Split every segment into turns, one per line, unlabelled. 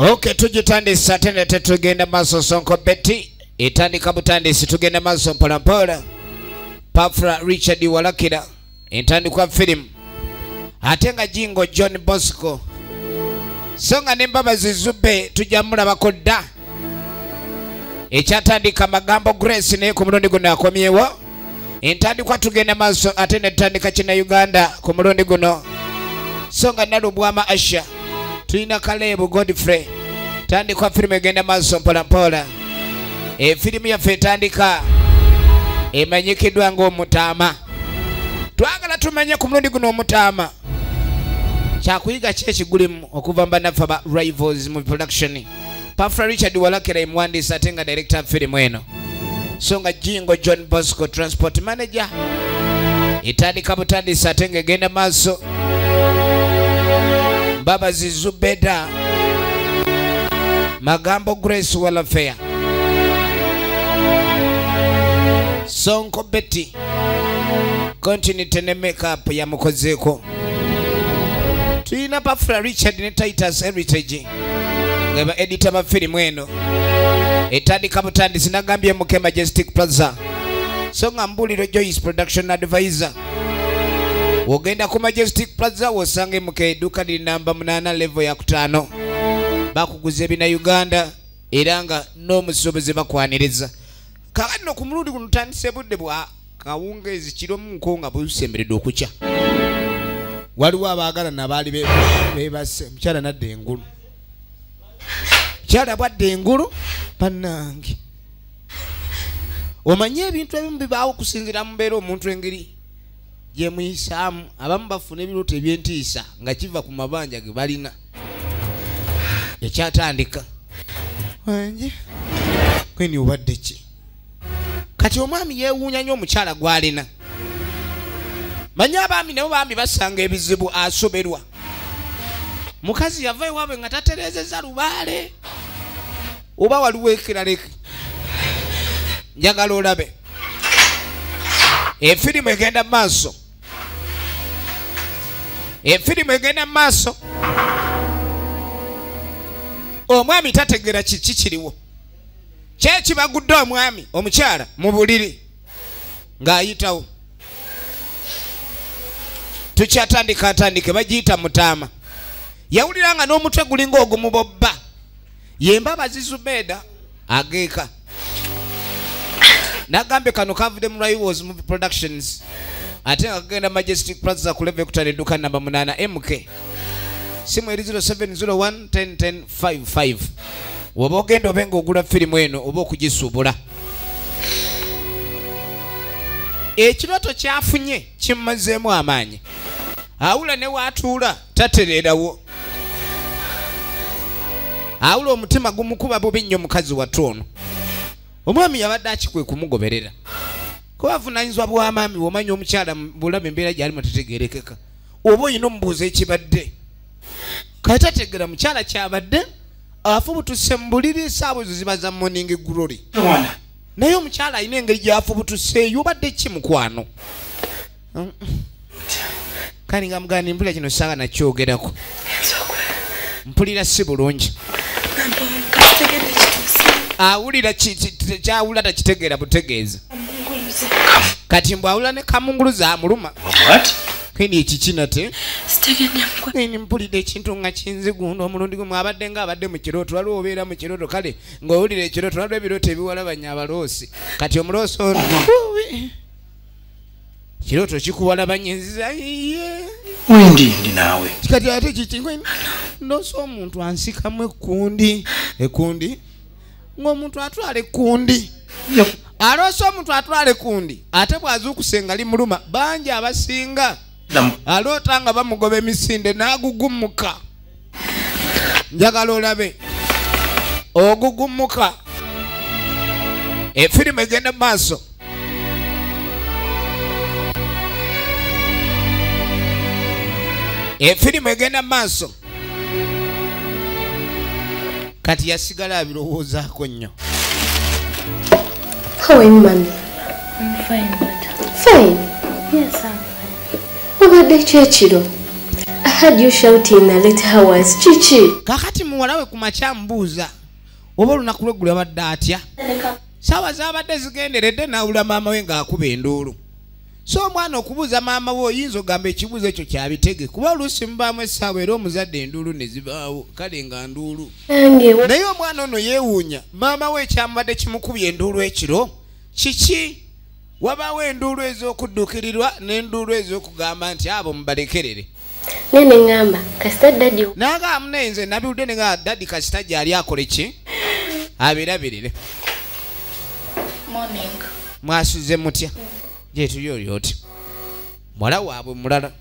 Okay, tujitandisa tena tetugenda maso Sonko Betty. Itandika butandisi tugenda maso mpolampola. Pafra Richard Walakira. Intandikwa film. Atenga jingo John Bosco. Songa nembaba zizube tujamula bakoda. Echatandika magambo Grace ne ku mulundi guno akomyewo. Intandikwa tugenda maso atene tandika china Uganda ku mulundi guno. Songa nalubwama Asha. Tuina Kalebu Godfrey. Tandikwa film egenda maso mpolampola. Film yaffe tandika emanyikidwa ng'omutaama. Twagala tumanye ku mulundi guno omutaama. Kyakuyiga ki ekigulimu okuva mbanafu aba Rivals mu production. Pafra Richard Walakira emwandiisa ate nga director film eno. Songa jingo John Bosco transport manager. Itandika butandisa ate nga egenda maaso. Baba Zizubeda. Magambo Grace Welfare. Sonko Betty. Continuity ne makeup ya mukozeko. Tuina Pafra Richard ne Titus Heritage. Ngeba editor ba film eno. Etandika butandisi nagambye muke Majestic Plaza. Songa mbuliro Joyce production advisor. Wogenda ku Majestic Plaza wosange muke duka li namba 8 level ya 5. Bakuguze bina Uganda eranga no musoboze bakwaniriza. Kakano ku mulundi kunutandise budde bwa kawungezi kiro munkonga busemberedde okucha. Waliwo abaagala nabali bebase mchala nadde engulu. Mchala bwadde engulu pannange. Omanye ebintu ebimu bibaawo kusinzira mu mbeera omuntu engeri gye muyisaamu abamu bafuna ebirooto ebyentiisa nga kiva ku mabanja ge balina. Ekyatandika wanje kweni obadde ki? Kati omwami yeewuunya nnyo omukyala gw'alina. Manya abaami nabo baami basanga ebizibu asoberwa. Mukazi yava ewaabwe nga tatereezezza lubaale. Oba waliwo ekiraleki. Njagala olabe. Efirimu egenda mu maaso. Efirimu egenda mu maaso. Omwami tategera kiki kiriwo. Kyeki bagudde omwami omukyala mu buliri ng'ayitawo. Tukyatandika atandike bagiyita mutaama. Yawuliranga n'omutwe gulinga ogumubobba. Yembaba Zizubeda ageeka. Nagambe kano kavudde mu Rivals Movie Productions. Ate nga kagenda Majestic Plaza ku level ekutali edduka namba 8 MK. Simu eri 0701101055. Woba ogenda obenga ogula firimu eno oba okugisuubula. Ekirooto kyafunye kimmazeemu amaanyi. Awula ne waatuula tatereerawo. Awula omutima gumukuba bubi nnyo mukazi wattu ono. Omwami yabadde akikwe kumugoberera. Kuba avunaanyizibwa bw'amaami w'omanya omukyala bulabe embeera gy'alimu tategeerekeka. Oba oyina omubuuza ekibadde. Kati tategeera mukyala kyabadde afubutuse mu buliri essaawa ezo ziba za morning glory. Naye omukyala alina engeri gy'afubutuseeyo obadde ki mukwano? Kani nga mugani mpulira kino ssaawa nakyogerako. Mpulira si bulungi. Awulira kyawula takitegeera butegeeza. Kati mbw awula ne kamunguluza amuluma. Kini ekikina te? Kini mpulidde ekintu nga kinzigundo omulundi gumu abadde nga abadde mu kirooto waliwo obeera mu kirooto kale ng'owulira ekirooto waliwo ebirooto ebiwalabanya abaloosi. Kati omuloosi ono kirooto kikuwalabanyiriza
wendi naawe.
Kati ate kiki ndoosa omuntu ansikamu ekkundi. Ekkundi? Ng'omuntu atwala ekkundi. Aloosa omuntu atwala ekkundi ate bw'azuukuse nga limuluma bangi abasinga. Aloota nga bamugoba emisinde n'agugumuka. Njagala olabe ogugumuka. Efirimu egenda mu maaso. Efirimu egenda mu maaso. Kati yasigala abirowoozaako nnyo.
How are you, man?
I'm fine, madam.
Fine?
Yes, I'm fine.
Obadde ki ekiro? heard you shouting in the late hours. Chichi.
Kakati muwala we kumacha mbuuza. Oba olunaku lw'eggulu abadde atya. Sawa zaabadde zigenderedde n'awulira maama we ng'akuba enduulu. So omwana okubuuza maama we oyinza ogamba ekibuuzo ekyo kyabitege kuba oluusi mubaamu essaawa era omuzadde enduulu ne zibaawo kale nga nduulu. Naye omwana ono yeewuunya maama we ekyamubadde kimukubye enduulu ekiro kiki? Wabaawo enduulu ez'okudduukirirwa n'enduulu ez'okugamba nti abo mubalekerere.
Nene ngamba kasita daddy.
Naga nze nabiwudde ne nga daddy kasita gyali akole ki? Abirabirire.
Morning.
Mwasuze mutya? Je tuyori oti. Mwala waabwe mulala.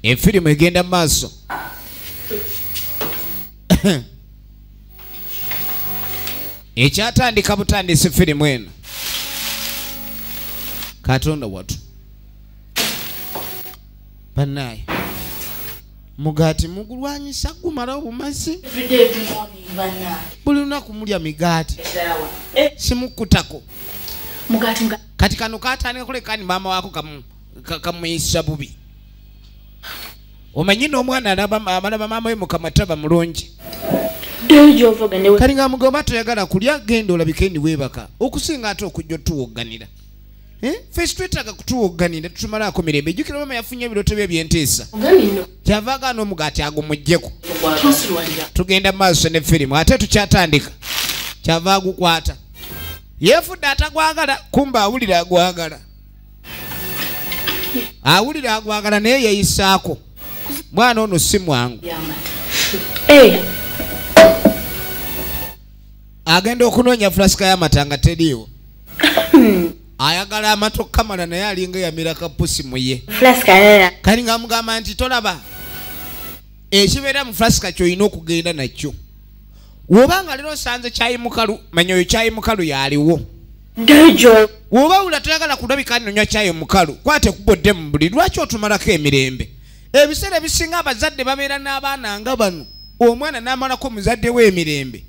Enfirimu egenda maaso. Ekyatandika butandisi firimu eno. Katonda watu. Banaye. Mugati mugulwanyisa gumala obumazi.
Every day, every morning, banaye.
Buli lunaku mulya migati. Simukutako.
Mugati
kati kano katandika kulekani maama wako kamuyisa bubi. Omanyi n'omwana alaba maama we mukamataba mulungi. Kali nga mugomba toyagala kulya genda olabike ndi weebaka. Okusinga ate okujja otuwogganira. Fesi twetaaga kutuwogganira tutumalaako mirembe. Jjukira maama yafunye ebirooto bye ebyenteesa. Kyava agaana omugati agumuggyeko. Tugenda maaso ne firimu ate tukyatandika. Kyava agukwata. Yefudde atagwagala kumba awulira agwagala. Awulira agwagala naye yeeyisaako. Mwana ono si mwangu. Agenda okunoonya fulasika y'amata nga teriiwo. Ayagala amato kamala naye alinga yamira kapusi mu ye. Kali nga mugamba nti tolaba ekibeera mu fulasika ky'olina okugenda nakyo. Wobanga lero sanze chai mukalu manya oyo chai mukalu yaliwo. Woba ula toyagala kulabika nnyo chai mukalu kwate kubodde mu buli lwaki otumalako emirembe. Ebiseera ebisinga abazadde babeera n'abaana nga bano. Omwana n'amalako omuzadde w'emirembe.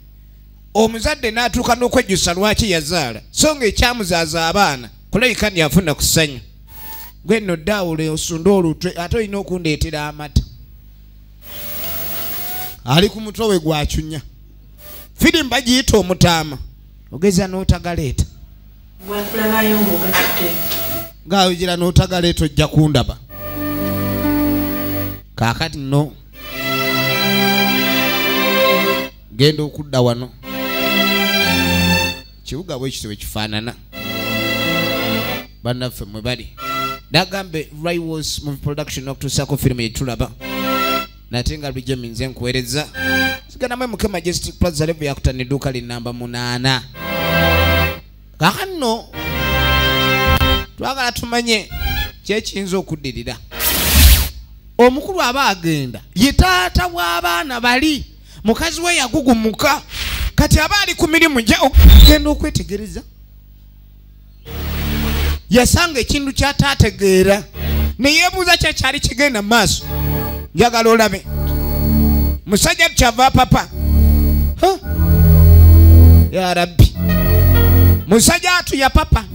Omuzadde n'atuuka n'okwejjusa lwaki yazaala. So nga ekyamuzaaza abaana kulabika yafuna kusanya. Gwe nno daawule osunda olutwe ate olina okundeetera amata. Ali ku mutwe we gwacunya. Firimu bagiyita omutaama. Ogeza n'otagaleeta.
Bwekulabayo ng'ogatute.
Ng'awigira n'otagaleeta ojja kundaba. Kaakati nno. Genda okudda wano. Kibuga bwe kityo bwe kifaanana. Bannaffe mwe bali. Nagambe Raiwas Movie Production okutuusaako firimu yetulaba. Nate nga Luigi minze nkuweereza. Sigana mwe muke Majestic Plaza level yakutana edduuka linamba 8. Kaakano twagala tumanye kyekiyinza okuddirira. Omukulu aba agenda ye taata w'abaana bali. Mukazi we yagugumuka. Kati aba ali ku mirimu genda okwetegereza. Yasanga ekintu kyataategeera. Ne yeebuuza kyekyali kigenda mu maaso. Njagala olabe. Musajja kyava papa. Ya Rabbi. Musajja atu ya papa.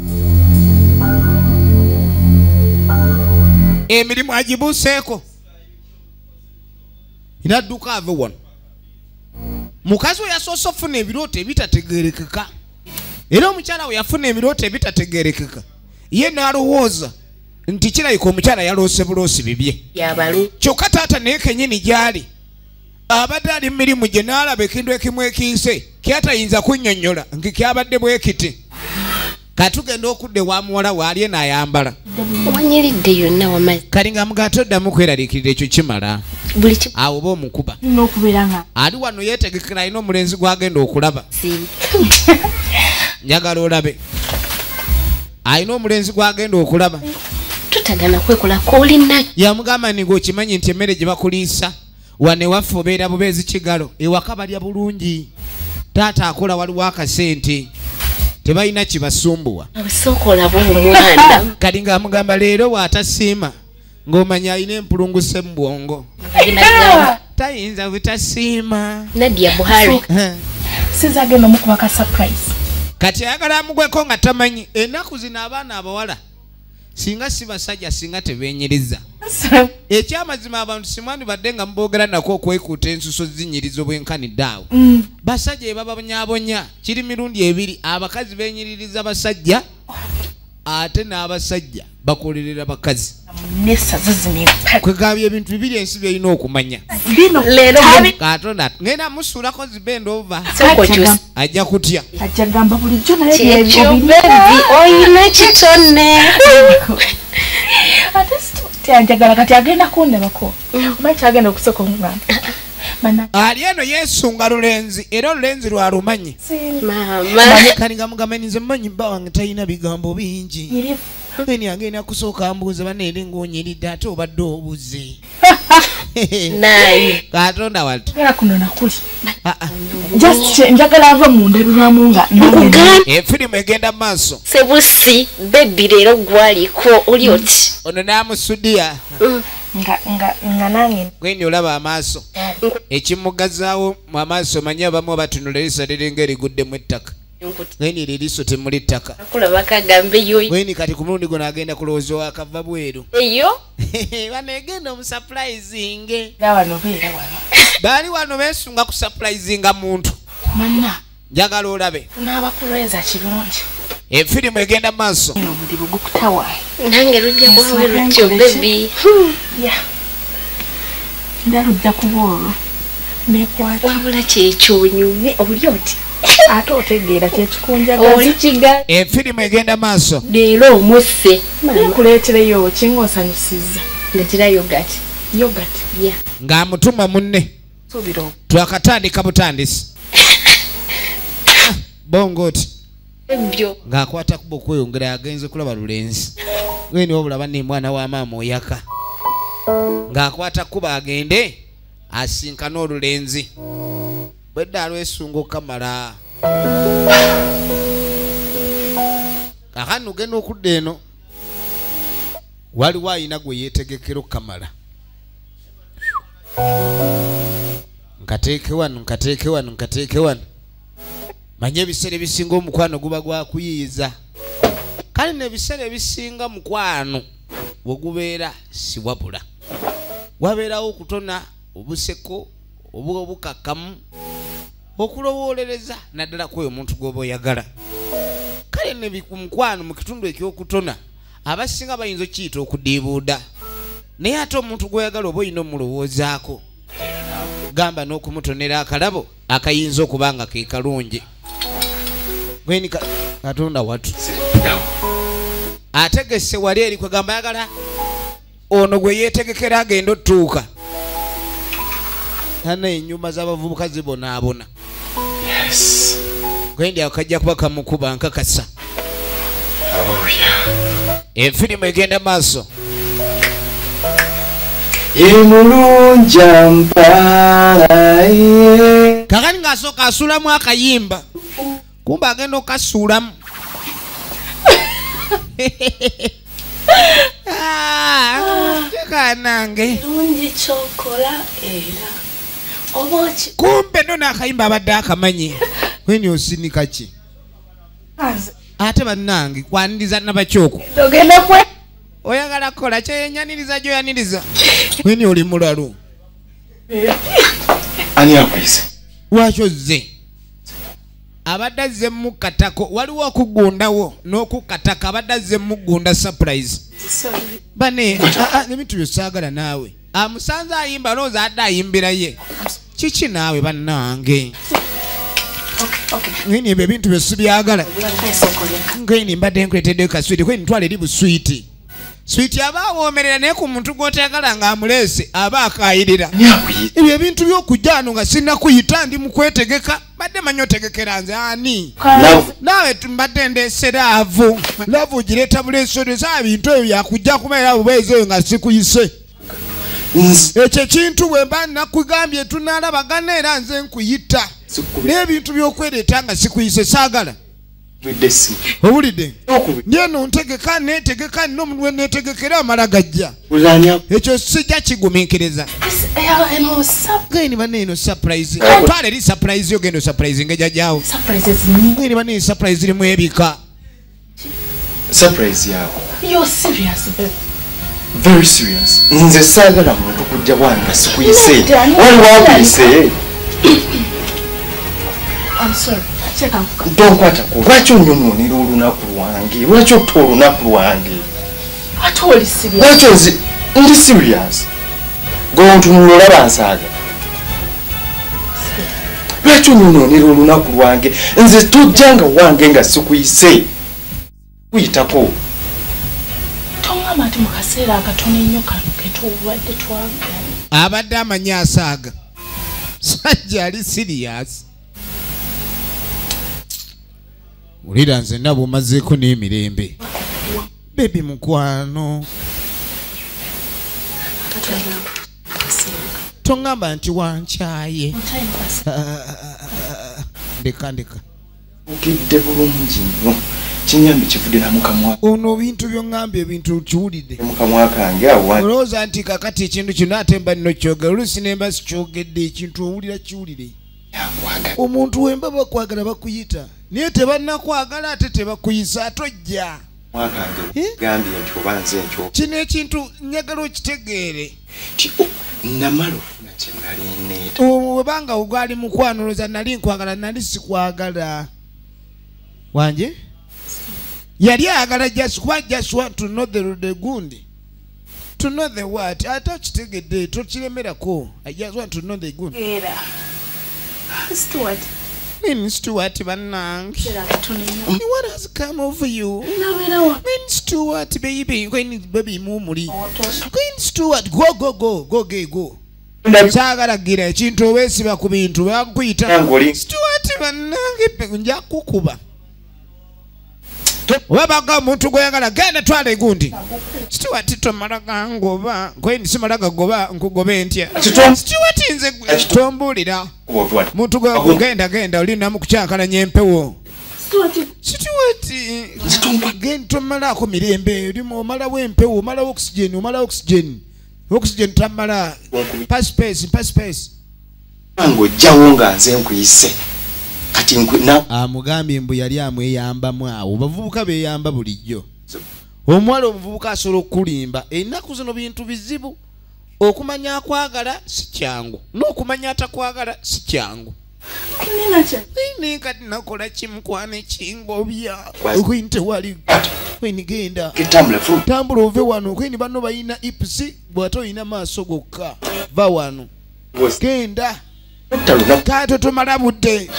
Emirimu agibuuseeko. Inadduka ave wano. Mukazi we yasoose ofuna ebirooto ebitategeerekeka. Era omukyala we yafuna ebirooto ebitategeerekeka. Ye n'alowooza nti kirabika omukyala yaloose buloosi bibye. Kyokka taata naye kennyini gy'ali. Abadde ali mu mirimu gye n'alaba ekintu ekimu ekiise kyatayinza kunnyonnyola nti kyabadde bwe kiti. Katugenda okudde wa muwala waalye n'ayambala.
Wanyiridde yonna wamazi.
Kali nga mugato oddamu kweraliikirira ekyo kimala. Awo oba omukuba. Ali wano yeetegekera alina omulenzi gw'agenda okulaba. Njagala olabe. Alina omulenzi gw'agenda okulaba.
Tutagana kwekolako olina.
Yamugamba ni ng'okimanyi nti emmere gye bakuliisa wano ewaffe obeera bubeezi kigalo ewaka balya bulungi. Taata akola waliwo akasente. Tebalina kibasumbuwa.
Abasookola bw'omwana.
Kali nga amugamba leero bw'atasiima ng'omanya alina empulunguse mu bwongo. Tayinza butasiima.
Nadia Buhari.
Sinza agenda mukubaka surprise.
Kati ayagala amugweko nga tamanyi ennaku zino abaana abawala singa si basajja singa tebenyiriza ekyamazima abantu simwandi badde nga mboogera nako okwekuuta ensuso zinyiriza obwenkanidde awo basajja ebababonyabonya kiri mirundi ebiri abakazi benyiririza basajja ate n'abasajja bakolerera bakazi kwegabya ebintu bibiri ensi byolina okumanya
leero
katonda ngenda musuulako zibend over ajja kutya
ajja gamba bulijjo naye
kyekyo bebi oyina kitone
ate anjagala kati agenda kundabako omanyi kyagenda okusooka omugamba
ali eno yeesunga lulenzi era olulenzi lwalumanyi
maama
kani nga mugamba nze mmanyi bba wange talina bigambo bingi eni agenda kusooka mbuuza baneeri ng'onyiridde ate obadde obuze
naye
katonda watu
era kuno nakuli just njagala ava mu ndabirwamu nga
efirimu egenda mu maaso
sebusi bebi leero gwaliko oli oti
ono n'amusudiya
nga nange
gwendi olaba amaaso ekimugazaawo mu amaaso manyi abamu batunula eriiso liringa eriguddemu ettaka gwendi eriiso temuli ttaka
kulaba kagambe yoyo
gwendi kati ku mulundi guno agenda kulowooza wakava bweru
eyo
bano egenda omusapulayizinge
wano beera wano
baali wano beesunga ku sapulayizinga muntu
manna
njagala olabe
n'abakulweza kirungi
efirimu egenda mu maaso
omudibu gukutawa
nange lujja kuba lutyo bebi
nda lujja kuba olwo nekwata
wabula kyekyonyume oli oti
ate otegeera kyekikunjagaza
oli kiga
efirimu egenda mu maaso
leero omusse
kuleetereyo kinga osanyusiza
ndetera yogati
yogati
ng'amutuma munne
suubira
twakatandika butandisi bongo oti
ebyo
ng'akwata kuba okweyongera agenze kulaba lulenzi gwendi wabulaba ne mwana wa maama oyaka ng'akwata kuba agende asinkana olulenzi bwedda alwesunga okamala kakano ogenda okudda eno waliwo ayina gwe yeetegekera okamala nkateeke wano manye ebiseera ebisinga omukwano guba gwakuyiiza kale nebiseera ebisinga mukwano wegubeera si wabula wabeerawo okutona obuseko oba obukakkamu okulowoolereza naddala kweyo omuntu gw'oba oyagala kale nemukwano mu kitundu ekyokutona abasinga bayinza okiyita okudiibuuda naye ate omuntu gw'oyagala oba olina omulowoozaako gamba n'okumutonera akalabo akayinza okuba nga ke kalungi gweni katonda watu ategese wali eri kwegamba yagala ono gwe yeetegekera agenda otuuka ana ennyumba z'abavubuka zibonaabona gwendi awo kajja kuba kamukuba nkakasa efirimu egenda maaso
emulunja mpalaye
kakani ng'asooka asuulamu akayimba kumba agenda okasuulamu tekanange
lungi kyokola era oba
kumbe no n'akayimba abadde akamanyi weni osinika ki ate bannange kwaniriza nabakyoko
ogenda kwe
oyagala kukola kyeyenyaniriza gyoyaniriza weni oli mulalu
ani akwise
lwaki ozze abadde azze mukatako waliwo okugundawo n'okukataka abadde azze mugunda surprise bane ebintu byosaagala naawe amusanze ayimba looza adde ayimbira ye kiki naawe bannange ngeni ebyo ebintu byosibyagala ngeni mbadde nkuleteddeyo kaswiti kweni ntwala eri buswiti switi aba awoomerera naye ku muntu gw'otayagala ng'amuleese aba akayirira ebyo ebintu by'okujja ano nga sinnakuyita ndi mukwetegeka badde manyi otegekera nze ani naawe mbadde ndeesera avu laavu ogireeta buleesodesa bintu ebyo byakujja kubeera bubeezi eyo nga sikuyise ekyo ekintu bwe mba nakugambye tunaalabagana era nze nkuyita n'ebintu by'okwereeta nga sikuyise saagala owulidde ndyeno ntegeka netegeka nina omuntu we netegekera amala gajja ekyo sijja kigumiikiriza geni baneeno surprise twala eri surprise yogenda surprise ngejajjawo geni baneeno surprise irimu ebika
surprise yako.
You're serious, babe.
Very serious. Nze saagala muntu kujja wanga sikuyise.
Wali
wakuyise.
I'm sorry. Cheka mfuka.
Ntonkwata ko. Lwaki onyononera olunaku lwange? Lwaki otta olunaku lwange?
Ate oli serious.
Lwaki ndi serious? Gontunula bansaaga. Lwaki onyononera olunaku lwange? Nze tojjanga wange nga sikuyise. Kuyitako.
Tongamba nti mu kaseera akatono ennyo kano ketuwadde twagala.
Abadde amanyi asaaga. Sajja ali serious. Ulira nze nabo omazeeko n'emirembe. Baby mukwano. Tongamba nti wankyaye. Ndeka.
Ogedde bulungi nnyo. Kinyambi kivudde na mukamwa.
Ono bintu byongambye ebintu kiwulidde.
Mukamwa kange awa.
Olowooza nti kakati ekintu kino ate mba nno kyogera oluusi nemba sikyogedde ekintu owulira kiwulire. Omuntu wemba bakwagala bakuyita naye tebannakwagala ate tebakuyisa tojja.
Gambye nti oba nze nkyo.
Kino ekintu njagala okitegeere.
Namala ofuna kye nali neeta.
Webanga ogwali mukwano olowooza nali nkwagala nali sikwagala. Wanje? Yali ayagala just want to know the good. To know the what? Ate okitegedde tokiremerako. I just want to know the good.
Stuart.
Stuart bannange.
What
What has come over you? Stuart baby. Baby mumuli. Stuart go. Saagala gira ekintu oweesiba ku bintu bakuyita. Stuart bannange nja kukuba. Wabaga omuntu gweyagala genda twala egundi. Stuart tomala gangoba kweni simala gagoba nkugobe ntya. Stuart nze tombulira. Muntu genda olina mu kucyankalanya empewo. Stuart genda tomalako mirembe olimu omalawo empewo omalawo oxygen tamala pass space.
Ango jawo nga nze nkuyise.
Amugambye mbu yali amweyambamu awo bavubuka beeyamba bulijjo. Omuwala omuvubuka asobola okulimba ennaku zino bintu bizibu. Okumanya akwagala si kyangu n'okumanya atakwagala si kyangu. Nina kati nakola kimukwana ekingobya okwini tewali kwini genda tambula ove wano kwini banno balina ipsi bw'ate olina maaso gokka va wano genda. Kato tumala budde.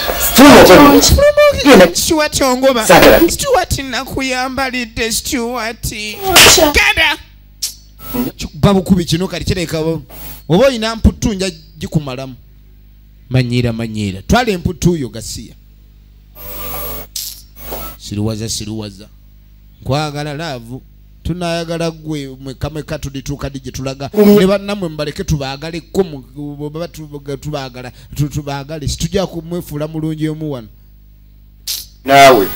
Stuart ongoba. Stuart nakuyambalidde Stuart. Genda. Babukubi kino kali kireka oba oyina mputu nja gikumalamu. Manyira. Twale emputu yo gasiya. Siruwaza. Nkwagala laavu. Tunayagala gwe mweka tulituuka dije tulaga ne bannamwe mbaleke tubaagale ko tubaagale situja kumwefuula mulungi omuwano
naawe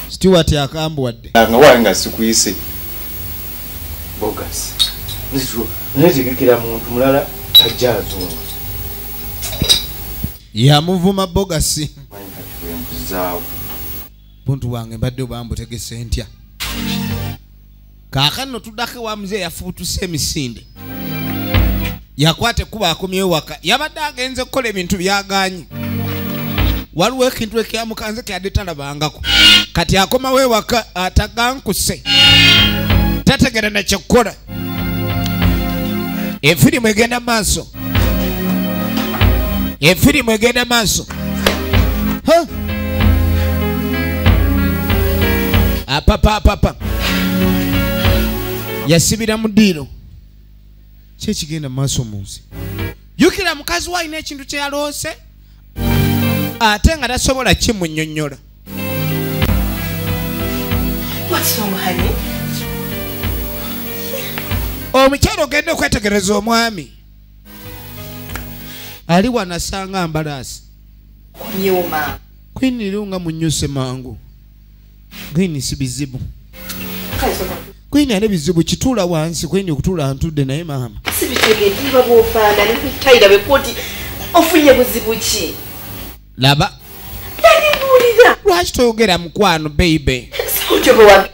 Stuart akambwadde
nga wanga sikuyise bogas nizo netegekera muntu mulala tajazungu
yamuvuma bogasi
zaawo
buntu wange mbadde obambo tegese ntya. Kakano tudake wa mzee yafutuse emisinde. Yakwate kuba akomyewo waka. Yabadde agenze kukola ebintu byaganye. Waliwo ekintu ekyamukanze kyadde talabangako. Kati akomawo ewaka atagankuse. Tategera na kyokkola. Efirimu egenda maaso. Papa. Yasibira mu ddiiro. Kye kigenda maaso munsi. Jukira mukazi wa ine ekintu kye yaloose. Ate nga tasobola kimunnyonnyola.
What's wrong, honey?
Omukyala ogenda okwetegereza omwami. Ali wanasanga ambalaasi.
Nyuma.
Kwinirunga munyuse mangu. Gwini si bizibu. Kwini ane bizibu kitula wansi kwini okutula antudde naye mama.
Sibitegedde bwofaana n'ekutayira bepoti ofunye buzibu ki?
Laba.
Tandibulira.
Lwaki toyogera mukwano baby?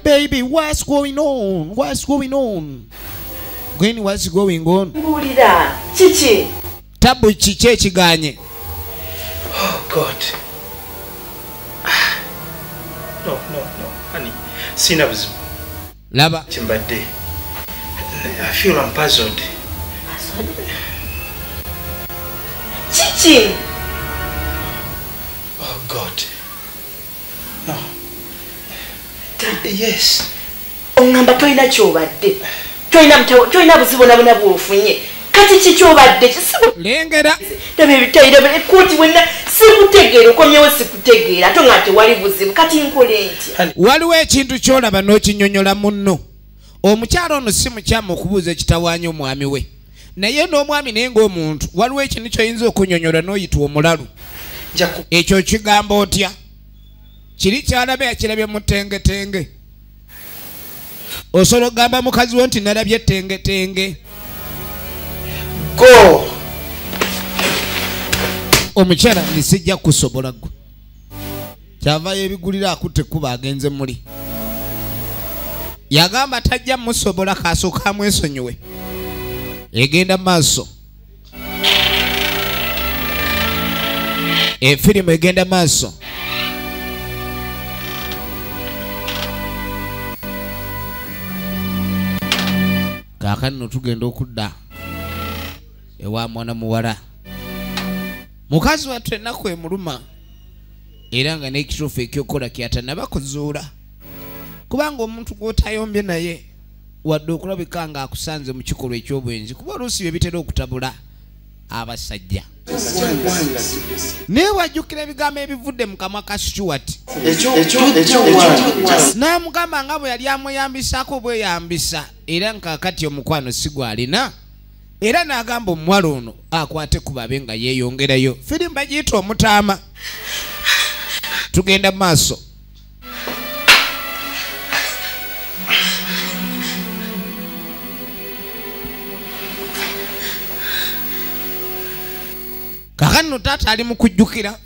Baby, what's going on? What's going on? Gwen, what's going on?
Mbulira chichi.
Tabu chiche chiganye.
Oh God. No, honey. Sina buzibu.
Laba.
Chimbadde. I feel I'm puzzled.
Chichi.
Oh God. No. Yes.
Ongamba toina chobadde. Toina buzibu nabona bwofunye. Kati chichobadde kisibu.
Lengera.
Tabe bitayira ekoti wena sikutegeera okomyewo sikutegeera ate ngate wali buzibu kati nkole ntya.
Waliwo ekintu kyolaba n'okinyonyola munno. Omukyalo ono si mukyamu okubuuza ekitawaanya omwami we. Naye n'omwami naye ng'omuntu waliwo ekintu ky'oyinza okunyonyola n'oyita omulalu. Ekyo kigamba otya? Kiri kyalabe akirabye mu ttengetenge. Osobola okugamba mukazi wo nti nalabye ettengetenge.
Go!
Omukyala ndisijja kusobola gwe. Kyavayo ebigulira akutte kuba agenze muli. Yagamba tajja musobola kasooka amwesonyiwe. Egenda maaso. Efirimu egenda maaso. Kaakano tugenda okudda ewa mwana muwala. Mukazi wattu ennaku emuluma era nga n'ekituufu ekyokola kyatanaba kuzuula. Kubanga omuntu gw'otayombye naye wadde okulabika nga akusanze mu kikolwa eky'obwenzi kuba oluusi bye bitera okutabula abasajja. Naye wajjukira ebigambo ebivudde mu kamwa ka Stuart. N'amugamba nga bwe yali amweyambisaako obweyambisa era nkaakati omukwano si gw'alina. Era n'agamba omuwala ono akwate ku babe nga yeeyongerayo. Firimu bagiyita omutaama. Tugenda maaso. Kakano taata ali mu kujjukira.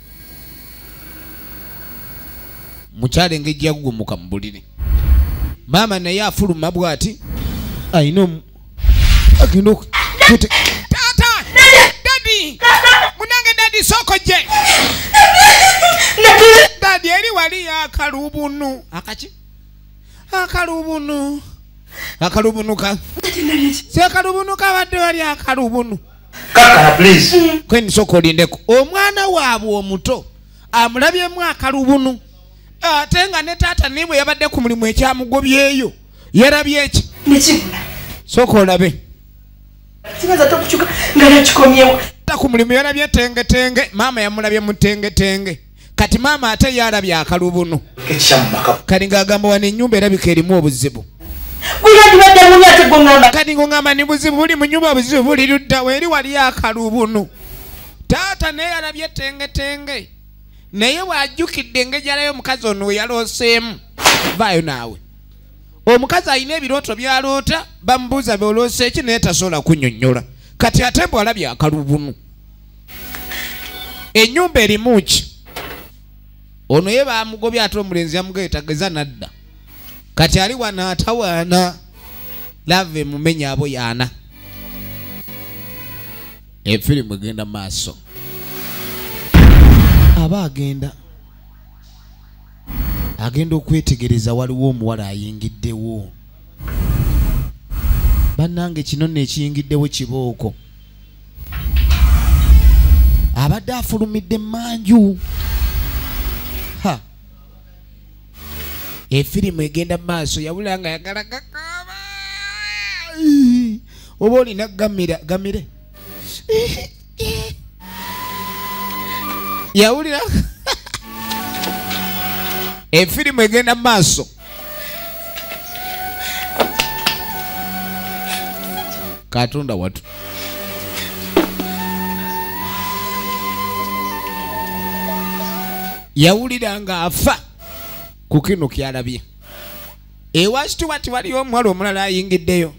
Mukyala engeri yaggumuka mu buliri. Maama naye afuluma bw'ati. Ayina agenda Tata! Daddy! Munange daddy sokojje! Daddy eri wali akalubunu. Akaki? Akalubunu. Akalubunu ka. Si akalubunu kabadde wali akalubunu.
Kaka, please.
Kweni soko olindeko. Omwana waabwe omuto amulabyemu akalubunu. Ate nga ne taata niibwe yabadde ku mulimu ekyamugobyeyo. Yarabye eki?
Nekibula.
Soko olabe.
Sibaza tokuchuka nga nakikomyewo.
Ku mulimu yarabye ettengetenge. Maama yamulabye mu ttengetenge. Kati maama ate yarabye akalubunu. Kati ng'agamba wano ennyumba erabika erimu obuzibu. Kati ng'ogamba ni buzibu buli mu nnyumba obuzibu buli ludda eri wali akalubunu. Taata naye yarabye ettengetenge. Naye bw'ajjukidde engeri yalayo omukazi ono we yalooseemu. Vaayo naawe. Omukazi alina ebirooto by'aloota bamubuuza by'oloose eki naye tasobola kunnyonnyola. Kati ate bw'alabye akalubunu. Ennyumba erimu ki? Ono ye baamugobye ate omulenzi yamugeetageza nadda. Kati ali wano atawaana. Lave mumenya abo yaana. Efirimu egenda maaso. Aba agenda okwetegereza waliwo omuwala ayingiddewo. Bannange kino n'ekiyingiddewo kibooko. Abadde afulumidde manju. Ha. Efirimu egenda maaso yawula nga yagala kakaba. Oba olina gamire. Yawulira. Efirimu egenda maaso. Katonda watu. Yawulira nga afa ku kino kyalabye. Ewa Stuart waliyo omuwala omulala ayingiddeyo.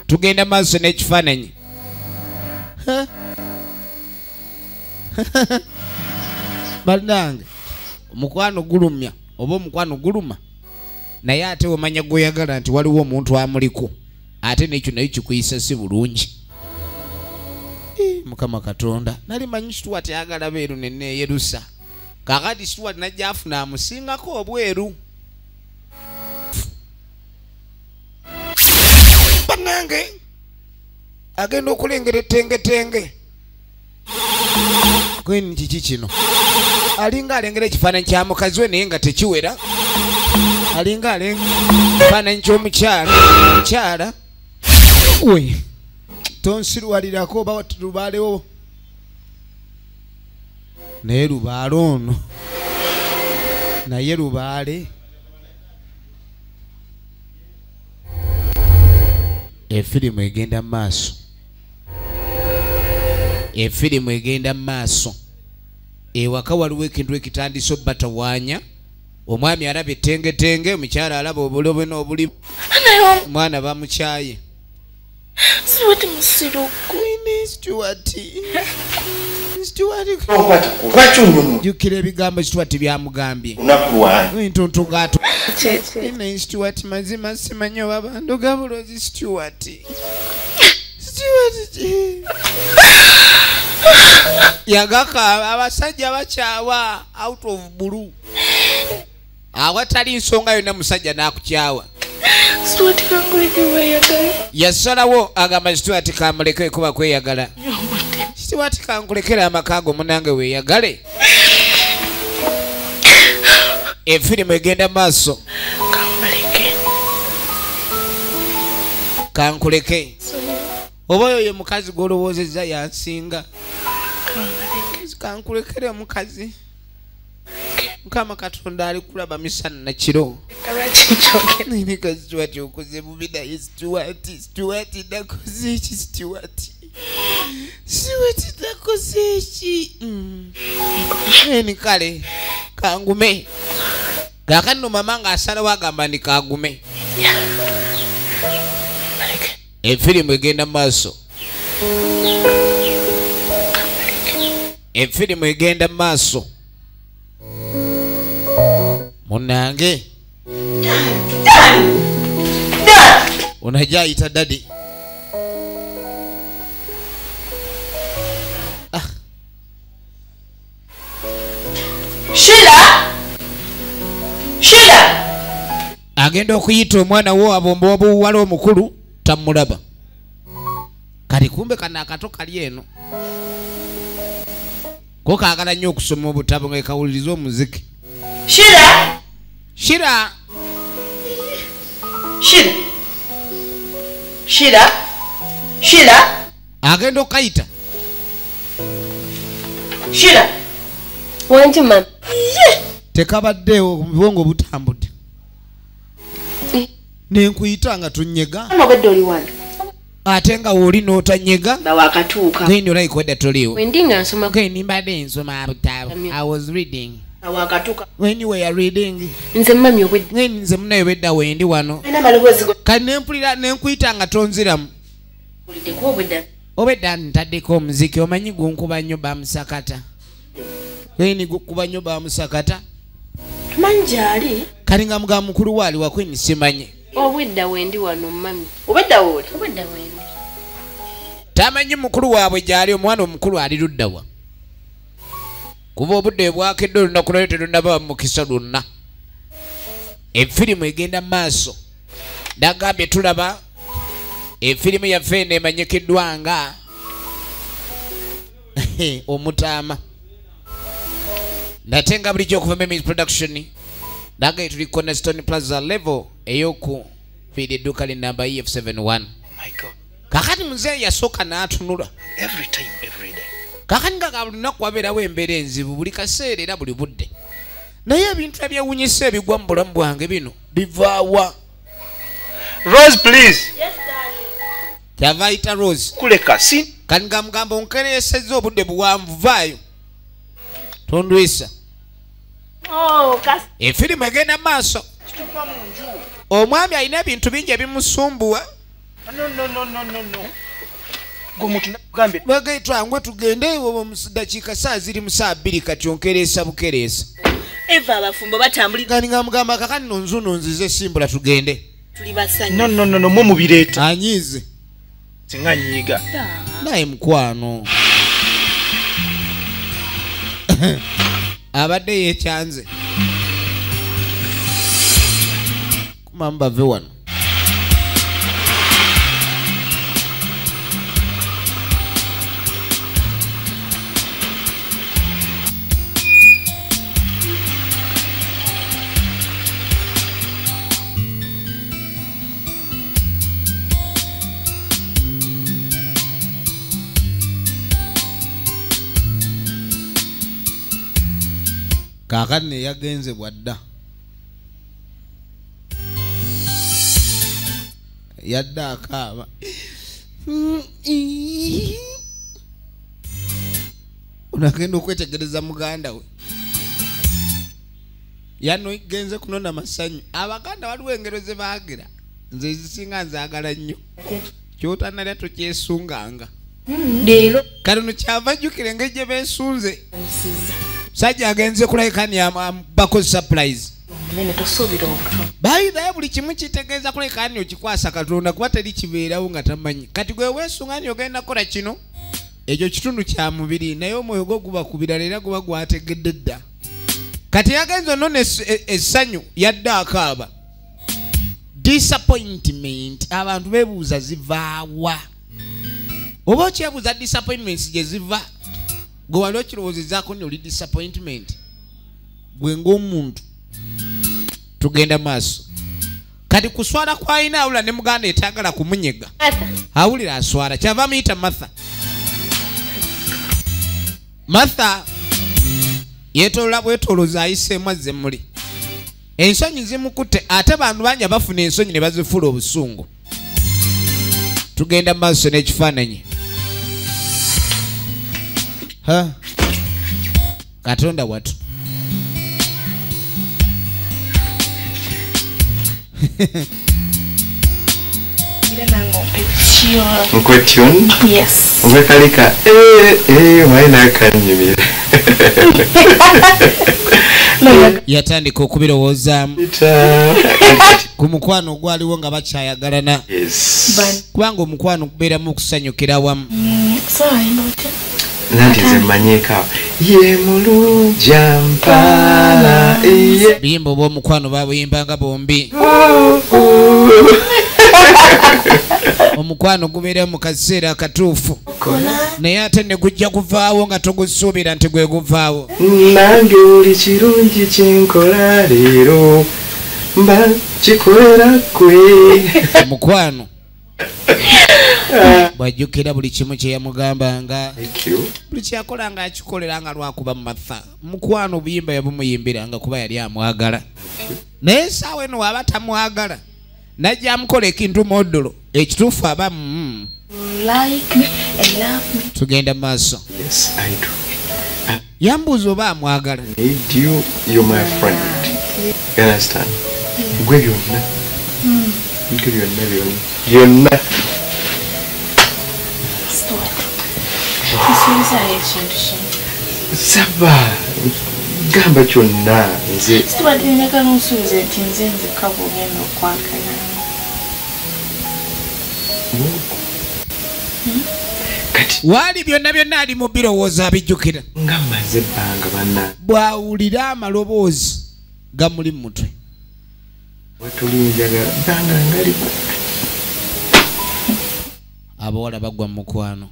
Tugenda maaso n'ekifaananyi. Bannange omukwano gulumya. oba omukwano guluma naye ate omanya gwoyagala nti waliwo omuntu amuliko ate nekyo nayo kikuyisa si bulungi. Mukama Katonda nali manyi Stuart ayagala beeru neneeyerusa kakati Stuart najja afuna amusingako obweru. Banange agenda okulengera ettengetenge kweni kiki kino alinga alengera ekifaananyi kya mukazi we naye nga tekiwera alinga alenga ekifaananyi ky'omukyala we tonsirwalirako oba lubaalewo naye lubaale ono naye lubaale efirimu egenda maaso efirimu egenda maaso ewaka waliwo ekintu ekitandise obbatawaanya omwami alaba ettengetenge omukyala alaba obulobe n'obuli omwana bamukyaye
Stuart musiruku
jukira ebigambo Stuart byamugambye ntuntugato Stuart mazima simanyi oba banduga bulozi Stuart yagaka abasajja bakyawa out of blue awatali nsonga yonna musajja n'akukyawa
Stuart kanguleke weyagala
yasalawo agamba Stuart kamuleke kuba kweyagala Stuart kankulekera amakaago munange weeyagale efirimu egenda maaso kankuleke oba oyo mukazi gw'olowoozezza yansinga kankulekere omukazi Mukama Katonda ali kulaba misana na kiro nini Stuart okoze bubi naye Stuart nakoze eki Stuart nakoze eki eni kale kangume kakati no mama nga asalawo agamba ndi kagume efirimu egenda maaso efirimu egenda maaso munange unajja ayita dadi
Sheila
agenda okuyita omwana wo abombo obuwala omukulu tamulaba kali kumbe kana akato kali eno ko kaagala nnyo okusoma obutabo nga kawuliriza omuziki
Sheila
agenda okayita
Wanti mama.
tekabaddeewo mubwongo butambudde nenkuyita nga tonyega
obadde oli wano
ate nga wooli n'otanyega
bawakatuuka
genda olayikodda toliwo
Wendi nga nsoma
genda mbadde nsoma butabo I was reading
bawakatuuka
when you were reading
nze mami obwedda
nze munayo bedda wendi wano
ina maloboozi go
kati nempulira nenkuyita nga tonziramu
ulideko obwedda
obedda ntaddeko omuziki omanyi gunkuba nnyo bamusakata eni gukuba nnyo bamusakata
tumanyi gyali
kali nga mugamba mukulu waali wakweni simanyi
obwedda wendi wano mami
obedda wooli
obwedda wendi
tamanyi mukulu waabwe gyali omwana omukulu ali luddawa kuba obudde bwakedde olunaku lwayo terunaba mukisa lwonna efirimu egenda maaso nagambye tulaba efirimu yaffe eno emanyikiddwa nga omutaama nate nga bulijjo okuva Memis Production nagaye tuli Cornerstone Plaza level eyoku feed edduuka linamba EF71 kakati muzeeyi yasooka n'atunula kakati nga kalunaku wabeerawo embeera enzibu buli kaseera era buli budde naye ebintu ebyewunyisa ebigwa mu bulamu bwange bino bivaawa
Rose, please.
kyava ayita Rose
Kuleka si.
kati nga mugamba onkereesezza obudde buwanvu vaayo tondwisa efirimu egenda maaso omwami alina ebintu bingi ebimusumbuwa bagaitwangwe tugende dakiika saa ziri mu saa 2 kati onkereesa bukereesa
eva abafumbo batambulira
Kani ngamugamba kakani nonzuno nzize simbula tugende.
tuli basanyu
No mwe mubireeta.
Anyize.
Singa nyiga.
Naye mukwano. Abadde yekyanze. Kumamba ve wano. Kakane yagenze bwadda. Yadda akaaba. Unagenda okwetegereza muganda we. Yano igenze kunona masanyu. Abaganda waliwo engero ze baagira. Nze zisinga nzaagala nnyo. Kyotanalya tokyesunganga.
Leero
Kale no kyava jjukira engeri gye beesunze. Sajja agenze kulekani bako surprise.
nene tosuubira obuto.
Baayitayo buli kimu kitegeeza kulekani okikwasa Katonda kuba teri kibeerawo nga tamanyi. Kati gwe weesungani ogenda kola kino. Ekyo kitundu kya mubiri naye omwoyo gwo guba ku birala era guba gwategedde dda. Kati yagenze none essanyu yadde akaaba. Disappointment abantu beebuuza zivaawa. Oba okyebuuza disappointments gye ziva. Gwe wali okirowoozezaako nti oli disappointment. Gwe ng'omuntu tugenda maaso. Kati kuswala kw'alina awulira ne muganda etagala kumunyega. Awulira aswala kyava muyita Martha. Martha yeetolola bwetoloza ayiseemu azze muli. Ensonyi zimukutte ate bantu bangi abafuna ensonyi ne bazifuula obusungu. Tugenda maaso n'ekifaananyi. Katonda watu.
Question?
Yes.
Umekalika mwaina kanyimira.
Yatandika okubirowooza ku mukwano gwaliwo nga bakyayagalana.
Yes.
Kubanga omukwano kubeeramu okusanyukira wamu.
Nanti zimanyika ye mulunja mpala
biyimba obw'omukwano babuyimbanga bombi. Omukwano gubeera mu kaseera akatuufu naye ate ne gujja kuvaawo nga togusuubira nti gwe guvaawo.
nange buli kirungi kyenkola leero mba kikolera kwe.
Omukwano bwajjukira buli kimu kye yamugambanga, buli kyakolanga akikoleranga lwakuba Martha. Mukwano obuyimba yabumuyimbiranga kuba yali amwagala. Naye saawa eno waaba tamwagala najja amukola ekintu moddolo ekituufu aba tugenda maaso.
Yes, I do.
Yambuuza oba amwagala.
Need you, you're my friend. You understand? Gwe byonna. Gwe byonna byonna. Saba gamba kyonna nze kati
waali byonna byonna ali mu birowoozo abijjukira
nga maze ebbanga banna
bw'awulira amaloboozi gamuli mu mutwe.
wetulinjagala banga ngali
abawala bagwa mu mukwano.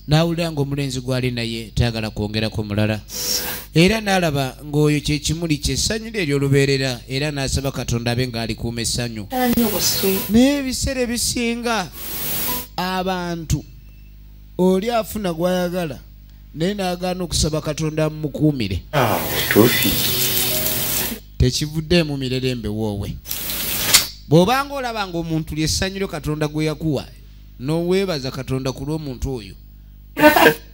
N'awulira ng'omulenzi gwali naye tayagala kwongerako mulala. Era n'alaba ng'oyo kye kimuli kye essanyu lye ery'olubeerera era n'asaba Katonda abe ng'alikuuma essanyu. Naye ebiseera ebisinga abantu oli afuna gw'ayagala naye n'agaana okusaba Katonda amukuumire.
tufi
Tekivuddeemu mirerembe woowe. Bw'obanga olaba ng'omuntu ly'essanyu lyo Katonda gwe yakuwa n'oweebaza Katonda ku lw'omuntu oyo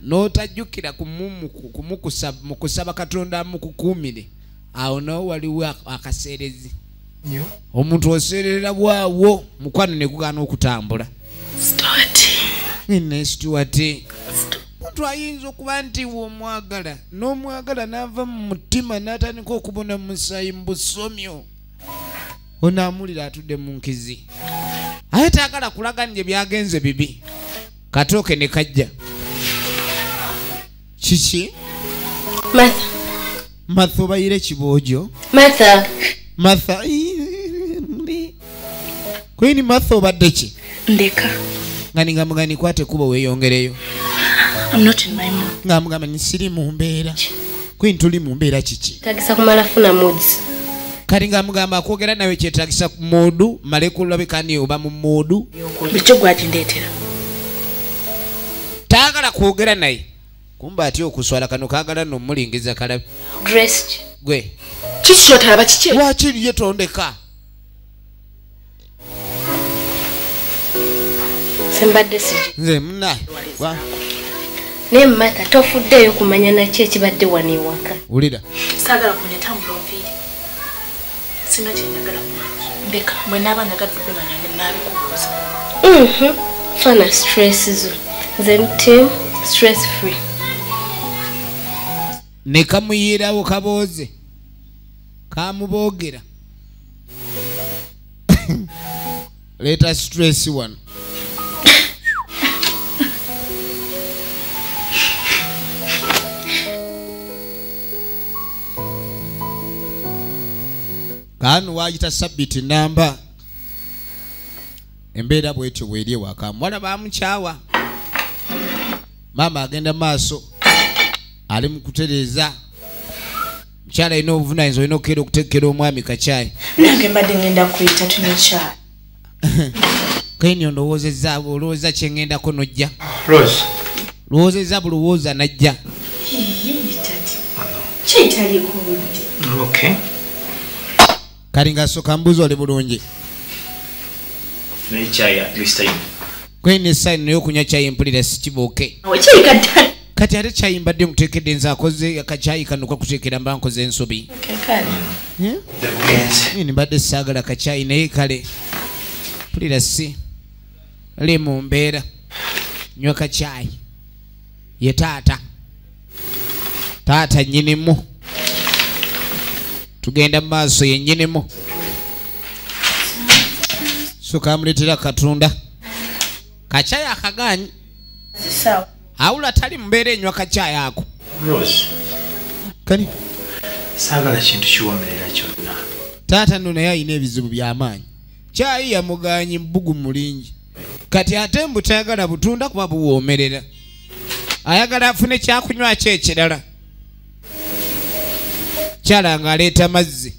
n'otajjukira mu kusaba Katonda amukukuumire, awo nawo waliwo akaseerezi. Omuntu oseerera bwawo mukwano ne gugaana okutambula. Stuart omuntu ayinza okuba nti omwagala n'omwagala n'ava mu mutima n'atandika okubona musaayi mu busomyo onaamulira atudde mu nkizi aye taagala kulaga nje byagenze bibi katooke ne kajja kiki Martha obayire kiboojo Martha Queen Martha obadde ki
ndeka
nga mugani kwate kuba weeyongereyo
I'm not in my mood
nga mugamba nisiri mu mbeera Queen tuli mu mbeera kiki
tagisa kumala funa moods
kali nga mugamba akwogera nawe kyetagisa ku moodu male kulabika ni oba mu moodu
bicho gwakindeetera
taagala kwogera naye kumba ati okuswala kano kaagala n'omulingiza kalabi
dressed
gwe
kiki kyotalaba kiki
lwaki ye tondeka
sembadde siji
nze muna
naye Martha tofuddeeyo kumanya naki ekibadde wano ewaka
wulira
saagala kunyetambula onviiri sina kyenjagala ndeka bwe naaba njagala bimanya naabikubuuza
fana stress zo nze nti stress free
ne kamuyirawo kabooze kamuboogera leeta stress wano kaanu waayita sabiti namba embeera bwetyo bweri ewaka muwala bamukyawa maama agenda maaso ali mu kutereeza mukyala alina obuvunaanyizibwa olina okukeera okuteekera omwami kacaayi
nange mbadde ngenda kuyita tunyekyayi
kaini ondowoozezza olowooza kyeŋŋendako nojja
Rose.
lowoozezza bulowooza najja
kyetaliiko bulungi
Okay.
kali ngasooka mbuuzi oli bulungi
Naye chai at least time.
kaini esayini naye okunywa kyayi mpulira sikibooke
wekyeyikaddala
kati ate kyayi mbadde muteekedde nze akoze akakyayi kano kakuteekera mba nkoze ensobi nini mbadde saagala kacyayi naye kale mpulira si ali mu mbeera nywa kacyayi ye taata nnyinimu tugenda mu maaso ye nnyinimu so kamuleetera katunda kacyayi akaganyi awula tali mbeera enywa kacyayi ako
Rose.
kani
Saagala kintu kiwomerera kyonna.
taata nno naye alina ebizibu by'amaanyi kyayi yamuganyi bugu mulingi kati ate mbu tayagala butunda kuba buwoomerera ayagala afune kyakunywa ki ekirala kyala ng'aleeta mazzi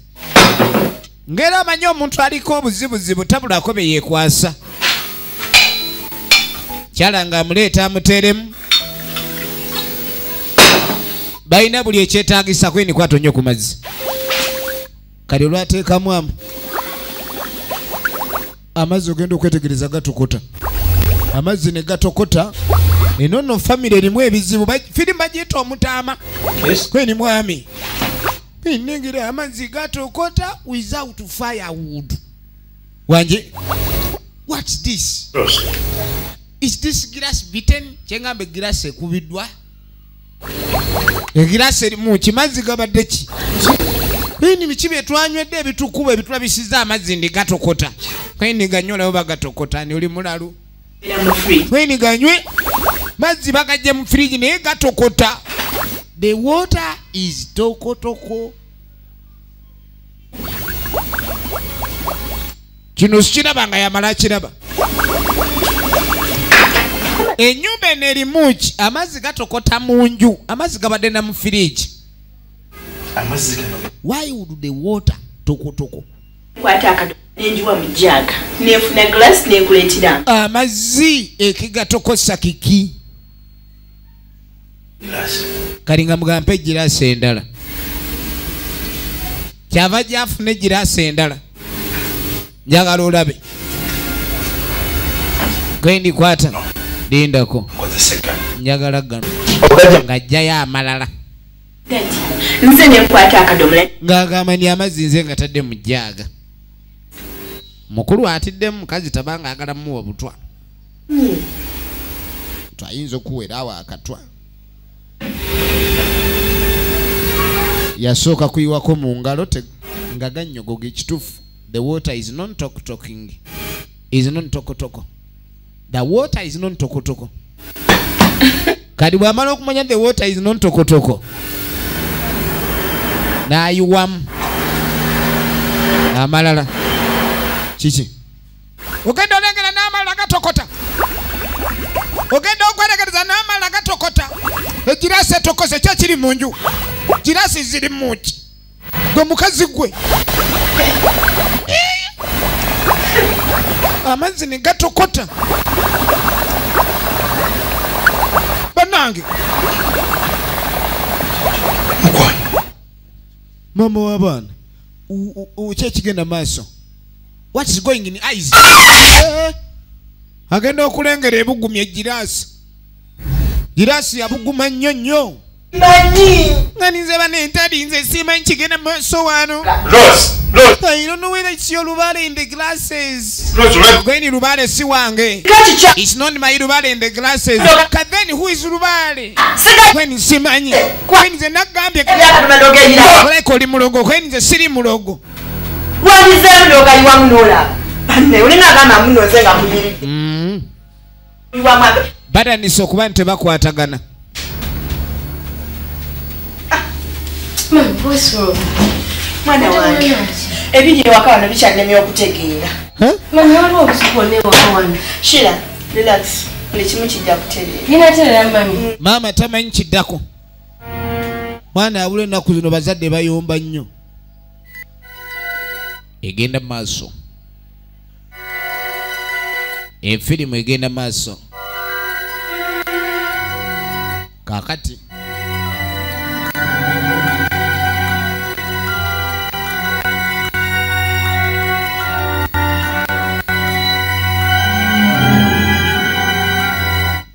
ng'era amanyi omuntu aliko obuzibuzibu tabulako bye yeekwasa kyala ng'amuleeta amuteeremu balina buli ekyetaagisa kwini kwata nnyo ku mazzi kali olwateekamu amazzi ogenda okwetegereza gatokota amazzi ne gatokota eno nno famire erimu ebizibu firimu bagiyita omutaama kweni mwami nnengera amazzi gatokota without firewood wanje what's this
Rose.
is this glass bitten kyengamba egirasi ekubiddwa egirasi erimu kimazzi gabadde ki kweni biki byetwanywedde ebitukuba ebitulabisiza amazzi ndi gatokota kweni ganyolayo bagatokota ni oli mulalu kweni ganywe mazzi bagajje mu firiji naye gatokota the water is tokotoko kino sikiraba nga yamala kiraba ennyumba eno erimu ki amazzi gatokota mu nju amazzi gabadde na mu firiji
Amazzi gano.
why would the water tokotoko
kwata akadomo nenjuwa mu jjaaga nefuna glass nenkuleetera
amazzi ekigatokosa kiki
Glass.
kali nga mugampe egiraasi endala kyava gyafuna egiraasi endala njagala olabe gendi kwata lindako
Kozeseka.
njagala gano ng'ajjayo amalala
nze nenkwata akadomola
ng'agamba ndi amazzi nze nga tadde mu jjaaga mukulu atiddemu mukazi tabanga agala muwa butwa ayinza okuweera awo akatwa yasooka kuyiwako mu ngalo nga gannyogoga ekituufu. The water is non talking. Is non tokotoko. The water is non tokotoko. Kadi bwamala okumanya the water is non tokotoko. Nayiwamu amalala kiki ogenda olengera n'amalala gatokota ogenda okweregereza n'amalala gatokota egiraasi etokose kyo kiri mu nju giraasi ziri muki gwe mukazi gwe amazzi ne gatokota bannange mama w'abaana kyekigenda maaso. What is going in eyes? Agenda okulengera ebugumya egiraasi. Giraasi yabuguma nnyo nnyo. Nga ninze banentali nze simanyi kigenda maaso wano. I don't know whether it's your Rubale in the glasses. Gweni Rubale si wange. It's not my Rubale in the glasses. Then who is Rubale? Gweni simanyi. Gweni nze nagambye. Oleko oli mulogo. Gweni nze siri mulogo.
Walize muloga iwa munola. Banne uli nagamba munoze nga muyiri. Iwa mabe.
Badanise okuba nti bakwatagana.
What's wrong?
Mwana wange. Ebiri ewaka wano bikyannemye okutegeera.
Mama waliwo obusuku ewaka wano.
Shira, relax. Buli kimu kijja kutereera.
Ninatereera mami.
Maama tamanyi kiddako. Mwana abula ennaku zino bazadde bayomba nnyo. Egenda maaso. Efirimu egenda maaso. Kakati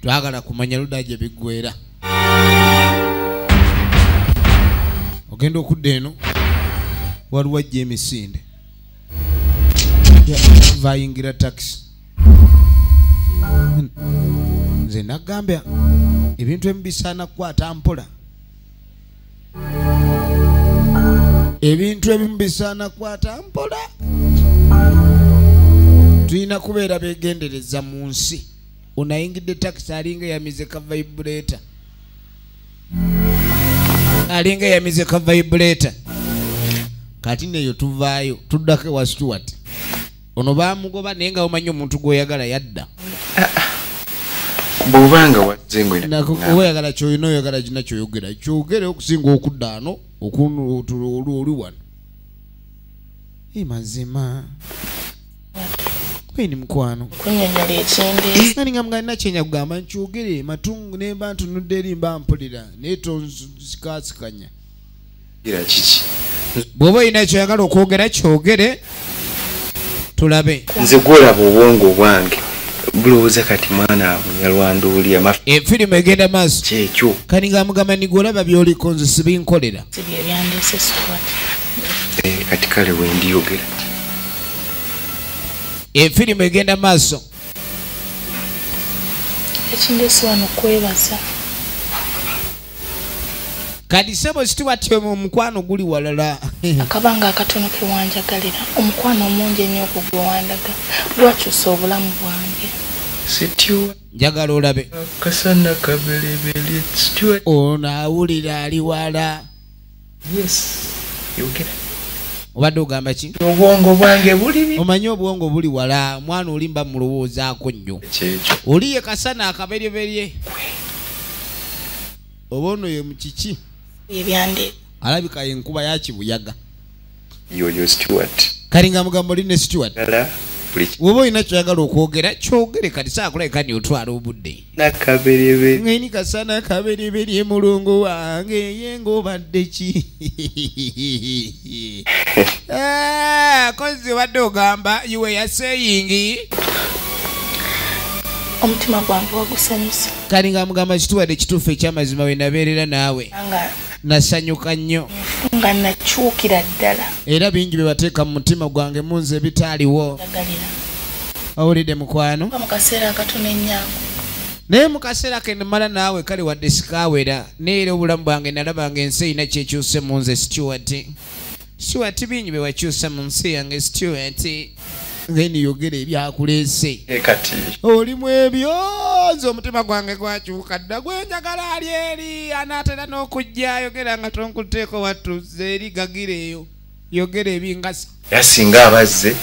twagala kumanya luda gye biggwera. Ogenda okudda eno waliwo ajja emisinde vayingira taxi. Nze nagambya ebintu ebimu bisaana kukwata mpola. Ebintu ebimu bisaana kukwata mpola. Tulina kubeera beegendereza mu nsi. Unayingidde taxi alinga yamize ka vibrator. Alinga yamize ka vibrator. Kati neyo tuvaayo tuddako wa Stuart. Ono baamugoba naye nga omanyi omuntu gw'oyagala yadda.
Bw'obanga wazzengo
oyagala ky'olina oyagala kina ky'oyogera kyogere okusinga okudda ano oli wano. Mazima kweni mukwano
kunyonyola ekindi
nani nga mugana kyenya kugamba nkyogere matungu nemba ntunudde eri mba mpulira naye tonsikaasikanya.
Era kiki
bw'oba olina kyoyagala okwogera kyogere tulabe.
nze gwolaba obwongo bwange bulowooza kati mwana munyalwanduuli amafi
efirimu egenda maaso
kyekyo
kani nga mugamba nigolaba byoliko nze sibinkolera
sibye byandese Stuart.
kati kale wendiyogera
efirimu egenda maaso.
Ekindesi wano kwebaza.
Kadi sebo Stuart omukwano guli walala.
Akabanga akatono ke wanjagalira omukwano omungi ennyo okugwandaga gwakyusa obulamu bwange.
Stuart
njagala olabe
kasana kabelebele Stuart
ono awulira ali wala.
yes yogera
obadde ogamba ki?
obwongo bwange buli
omanyi obwongo buli wala mwana olimba mulowoozaako nnyo
kyekyo
oliye kasana akaberyeberye oba ono ye mukiki
Ebyande
alabika yenkuba yakibuyaga
yoyo Stuart
kali nga mugambo line Stuart
ala buli
woba olina kyoyagala okwogera kyogere kati saakulabika ni otwala obudde
nakaberebe
ngeni kasana kaberyeberye mulungu wange yenga obadde ki kozi obadde ogamba you were saying
omutima gwange wagusanyusa.
kali nga mugamba kituwadde ekituufu ekyamazima we nabeerera naawe
Nga
nasanyuka nnyo
nga nakyukira ddala
era bingi bye bateeka mu mutima gwange munze ebitaaliwo.
jagalira.
Owulidde mukwano?
Mu kaseera akatono ennyangu
naye mu kaseera ke mmala naawe kale wadde sikaawera neera obulamu bwange nalabanga ensi erina kyekyuse mu nze Stuart bingi bye wakyusa mu nsi yange Stuart then yogera ebyakuleese
kati
olimu ebyozi omutima gwange gwakyuka dda gwenjagala ali eri anaatera n'okujja yogera nga tonkuteeko wattuze eri gagira eyo yogera ebingasa
yasinga abazze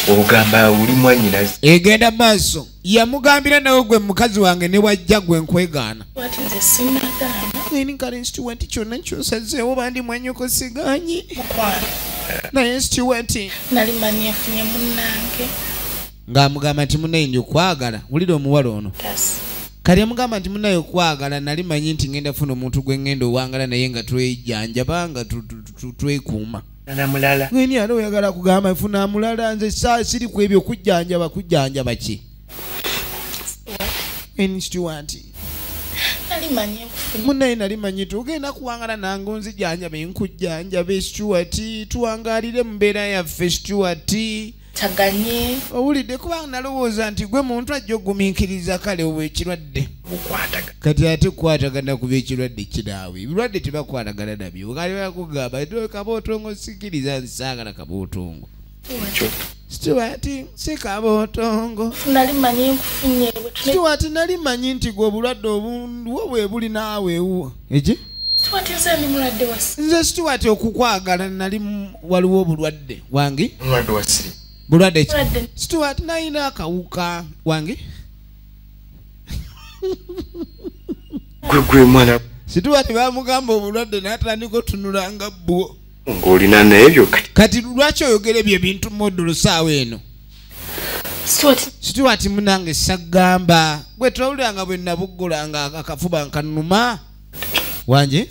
ogamba oli mwannyinaze
egenda maaso yamugambira nawe gwe mukazi wange ne wajja gwe nkwegaana
Wati nze sinnagaana.
nini kale Stuart kyonna nkyusazeewo bandi mwanyuko sigaanyi
Mukwano.
naye Stuart
Nali manyi afunye munnange.
ng'amugamba nti munnaye ndi okwagala wulira omuwala ono
Tasi.
kali amugamba nti munnaye okwagala nali manyi nti ngenda funa omuntu gwe ngenda owangala naye nga twejjanjaba nga twekuuma
namulala
ngeni ate oyagala kugamba funa mulala nze siri ku ebyo kujjanjaba ki Stuart
Nali manyi afunye.
munnaye nali manyi tugenda kuwangala nange onzijanjabe nkujjanjabe Stuart tuwangalire mu mbeera yaffe Stuart
Taganye.
owulidde kubanga nalowooza nti gwe muntu ajja ogumiikiriza kale obwekirwadde
bukwataga
kati ate kukwatagana ku byekirwadde kiraawe ebirwadde tebakwatagana nabyo kali bakugamba kabootongo sikiriza nsaagala kabootongo Stuart si kabootongo
Nali manyi nkufunye.
Stuart nali manyi nti gwe obulwadde obunduwo bwe buli naaweewo eki
Stuart nze ndi mulwadde wasi.
nze Stuart okukwagala nali waliwo obulwadde wange
mulwadde wasiri
bulwadde ki
Mulwadde.
Stuart nalina akawuka wange
gwe mwana
Stuart bamugamba obulwadde n'atandika otunula nga bwo
ng'olina n'ebyo
kati lwaki oyogera ebyo ebintu modulo saawa eno Stuart munange sagamba gwe tolawuliranga bwe nabuggulanga akafuba nkanuma wanje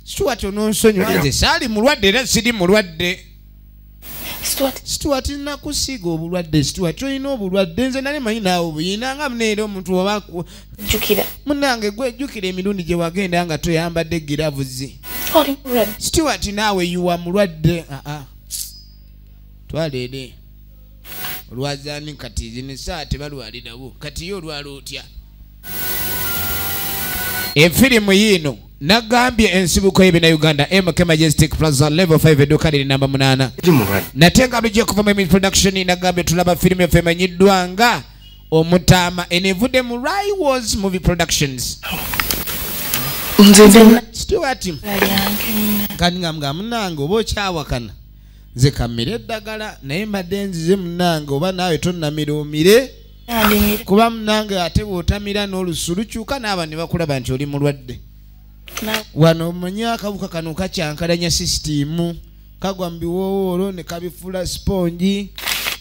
Stuart ononsonyiwa nze saali mulwadde era siri mulwadde Stuart nakusiiga obulwadde Stuart olina obulwadde nze nali manyi naawe obuyina nga muneera omuntu oba munange gwejjukira emirundi gye wagenda nga toyambadde giravuzi Stuart naawe yuwa mulwadde twaleere olwazaani kati zino saa tebalwalirawo kati yo olwala otya efirimu yiino nagambye ensibuko y'ebina Uganda MK Majestic Plaza level 5 edduuka liri namba 8 nate nga bijja kuva mu production nagambye tulaba firimu yaffe emanyiddwa nga Omutaama enevudde mu Raiwas Movie Productions Stuart kati nga munange oba okyawakana nze kammire eddagala naye mbadde nzize munange oba naawe tonnamira omire kuba munange ate bw'otamira n'olusu lukyuka n'aba ne bakulaba nti oli mulwadde wano omanyi akawuka kano kakyankalanya sisitimu kagwa mu biwoowoolo ne kabifuula sipongi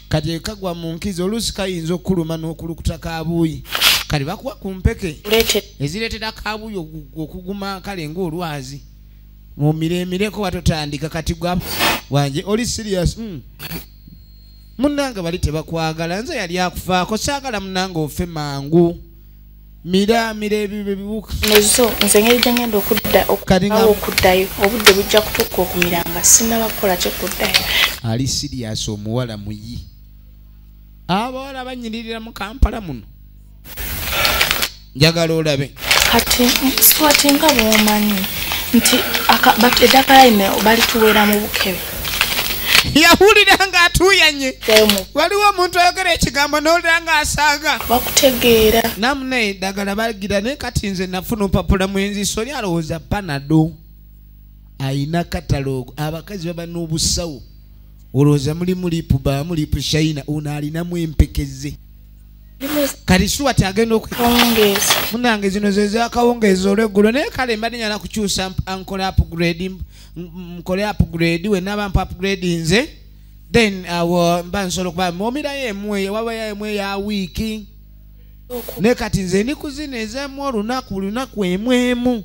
kati kagwa mu nkizi oluusi kayinza okuluma n'okulukuta kabuuyi kati bakuwa ku mpeke ezireetera kabuuyi okuguma kale ng'olwazi mu miremireko watotandika kati gwa wanje oli serious munnange bali tebakwagala nze yali akufaako saagala munnange ofe mangu miramira ebibuka
nze ngeri gyengenda okuddayo obudde bujja kutuuka okumiranga sinnabakola kyokuddayo
ali serious omuwala muyi abawala banyiririra mu Kampala muno njagala olabe
kati Stuart nga bwomanyi nti eddagala lino balituweera mu Bukebe
yawulira nga atuyanye waliwo omuntu ayogera ekigambo n'olira nga asaaga
bakutegeera
namunaye eddagala bagira naye kati nze nafuna opapula mwenziso oli alowooza Panado ayina katalogo abakazi baba n'obusawo olowooza mulimu lipu bamu lipu shayina ono alinamu empekeze kati Stuart agenda
okukawungeeza
munange zino ze zakawungeeza olweggulo naye kale mbadde nyala kukyusa nkole upgrade we naba mpa upgrade nze then awo mba nsobola okuba momirayo emwe wabayo emwe ya wiiki naye kati nze ndi kuzina ezemu olunaku emwemu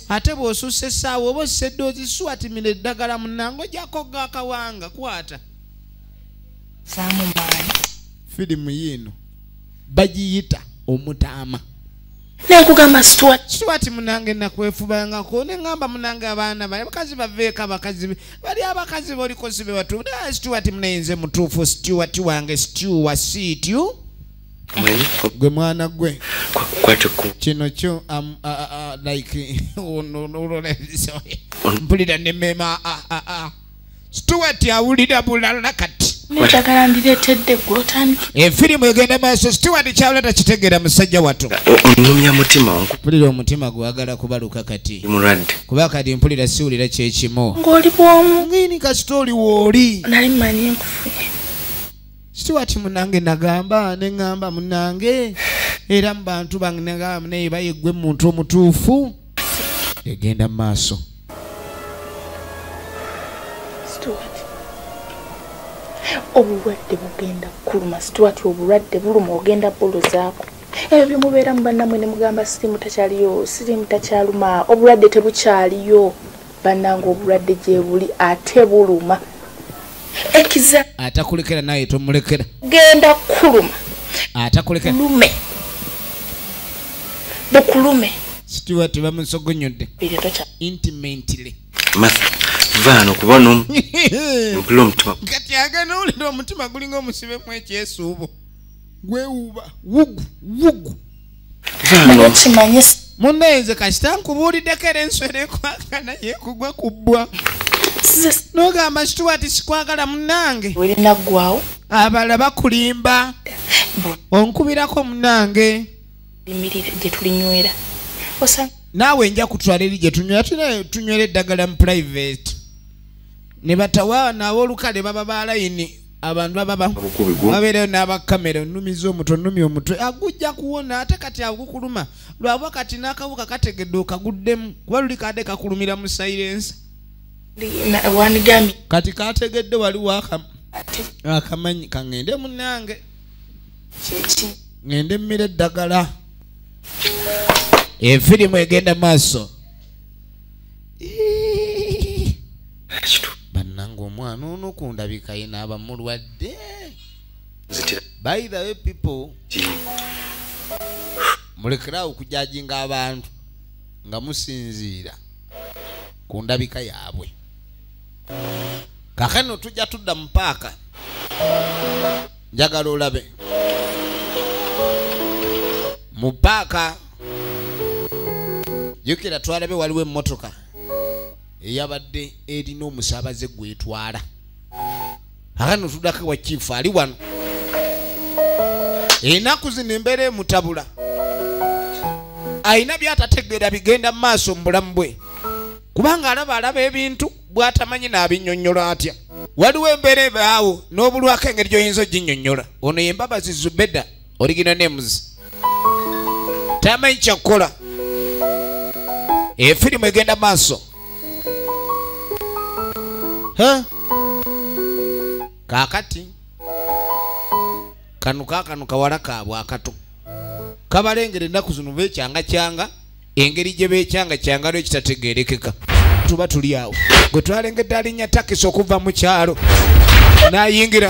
ate bw'osussa essaawa oba ossa eddoozi Stuart mina eddagala munange ojjako gaakawanga kwata
saamumaanyi
firimu yiino bagiyita Omutaama
nekugamba Stuart
munange nakwefubangako neŋŋamba munange abaana bali abakazi baveeko abakazi bali abakazi boliko sibe batuufu naye Stuart munayinze mutuufu Stuart wange Stuart
Mwenye
gwe mwana gwe
kwate ku
kino kyo like mpulira ne mema Stuart awulira bulala kati
Njagala ndireetedde gwe otandike.
Efirimu egenda maaso Stuart kyawuleta kitegeera musajja wattu.
Onnumya mutima wangu.
Mpulira omutima gwagala kubaluka kati.
Mulwadde.
Kuba kati mpulira siwulira kyekimu.
Ng'oli bw'omu.
Ngini kasitooli wooli.
Nali mmanyi nkufunye.
Stuart munange nagamba ne ngamba munange era mu bantu banagamba naye bayeggwe muntu omutuufu egenda mu maaso.
Stuart. Obulwadde bugenda kuluma Stuart obulwadde buluma ogenda buluzaako. Ebyo byemubeera mu bannamwe ne mugamba sirimu takyaluma obulwadde tebukyaliyo bannange obulwadde gye buli ate buluma. Ekiza
atakulekera naye tomulekera
genda kuluma
atakulekera
lume bukulume
Stuart bamusogonyodde
bire tocha
intimately
Masa vano kubona mpilo omutima
kati agana ulira omutima gulinga omusibe mu ekyesuubo gwewuba wugu
vano kimanye
muneze kasita nkubuuliddeko era enswera ekwagana yekugwa kubbwa nogamba Stuart sikwagala munange
welina ggwawo
abala bakulimba onkubirako munange
limirire gye tulinywera osanga
naawe nja kutwala eri gye tunywera eddagala mu private ne batawa n'aboolukale baba balayini abantu babeereyo n'abakamera onnumiza omutwe onnumi omutwe agujja kuwona ate kati agukuluma lwabwa kati n'akabuka kategedde okaguddemu kuba luli kadde kakulumira mu silence
wanigami
kati kategedde waliwo akamanyi kaŋŋende munange ŋŋende mmira eddagala efirimu egenda maaso bannange omwana ono kundabika ye n'aba mulwadde by the way people mulekerawo okujajinga abantu nga musinziira ku ndabika yaabwe kakano tujja tudda mu paaka njagala olabe mu paaka jukira twalabe waliwo emmotoka eyabadde erina omusaabaze gwetwala kakano tuddako wa chief ali wano ennaku zino embeera emutabula ayina byatategeera bigenda mu maaso mu bulamu bwe kubanga alaba ebintu bw'atamanyi n'abinnyonnyola atya waliwo embeera ebaawo n'obulwako engeri gy'oyinza oginnyonnyola ono ye Mbabazi Zubeda original names tamanyi kyakukola efirimu egenda maaso kaakati kano kaakano kawala kaabwe akato kabalengera ennaku zino beekyanga engeri gye beekyanga lwe kitategeerekeka tuba tuli awo gwe twalengedde alinnya takisi okuva mu kyalo n'ayingira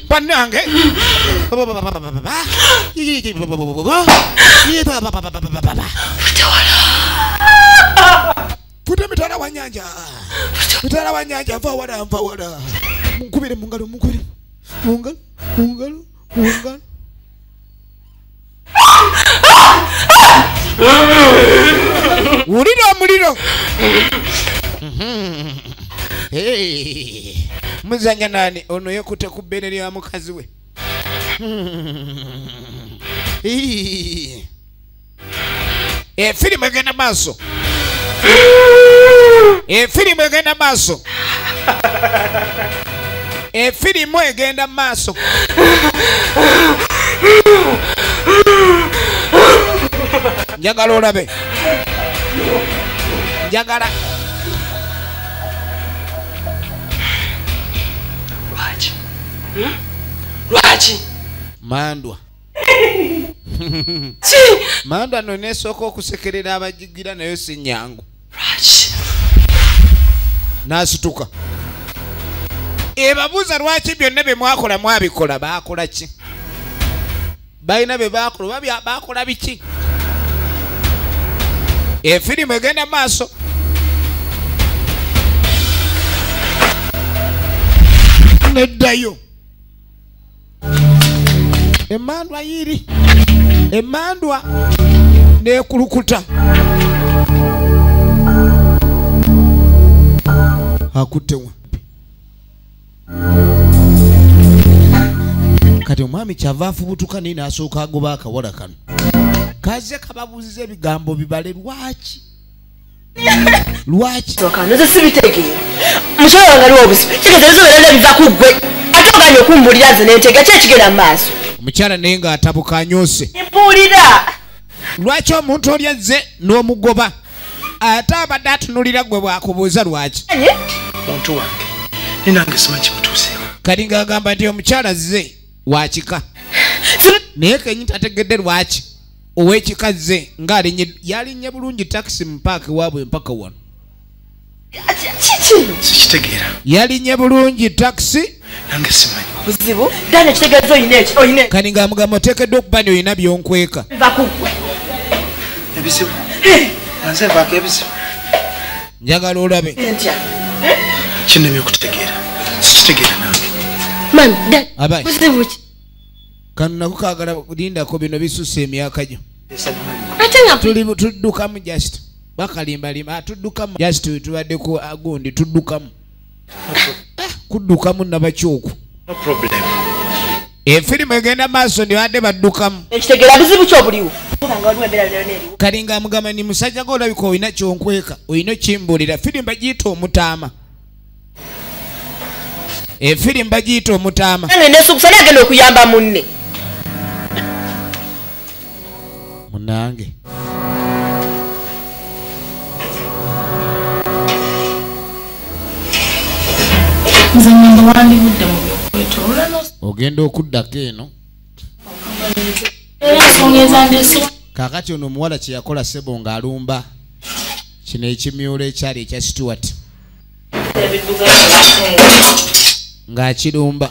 Panange Puta mitala wa nyanja mva wada mukubire mungalo muliro muzanya nani ono yekute ku bbere lya mukazi we efirimu egenda maaso efirimu egenda maaso njagala olabe njagala
lwaki
mandwa mandwa no nesooka okusekerera abajigira nayo si nyangu n'asituka ebabuuza lwaki byonna bye mwakola mwabikola baakola ki balina bye baakola baakola biki efirimu egenda maaso neddayo emandwa yiri emandwa nekulukuta akutewa kati omwami kyava afubutuka nini asooka agoba akawala kano kaze kababuuziza ebigambo bibale lwaki
noze sibitegeera mukyala wange aliwo obusibu kitegeeza obeera biva ku ggwe ate oganya okumbulira nze nentegeera ki ekigenda mu maaso
omukyala naye ng'atabuka anyoose
mpuulira
lwaki omuntu oli azze n'omugoba ate abadde atunulira gwe bwakubuuza lwaki
muntu wange nenange simanyi kimutuuseeko
kali ng'agamba nti omukyala azze wakika naye kenyi tategedde lwaki ow'ekika zze yalinye bulungi takisi mu paaka waabwe mpaka wano
sikitegeera
yalinye bulungi takisi
nange simanyi
buzibu dani ekitegeeza oyina
kani ng'amugamba oteekeddwa okuba ni olina byonkweka
biva ku ggwe
ebizibu anze nvaako ebizibu
njagala olabe
ntya
kinnemye okutegeera sikitegeera nange
mami
abayi
buzibu ki
kano nako kaagala lindako bino bisusa emyaka gyo
ate nga
tuddukamu just bakalimbalima tuddukamu just wetubadde ku agundi tuddukamu kuddukamu nabakyoku
no problem
efirimu egenda maaso ndibadde baddukamu
ekitegeera buzibu kyobuliwo
kali ng'amugamba ni musajja golabika olina kyonkweka olina kimbuulira firimu bagiyita omutaama efirimu bagiyita omutaama
nange nesukusani agenda okuyamba munne
munange
nze ngenda wandibudde mu byokwetoola
ogenda okuddako eno
era ensonga ezandeese
kaakati ono omuwala kye yakola ssebo ng'alumba kino ekimyulo ekyali ekya Stuart ng'akirumba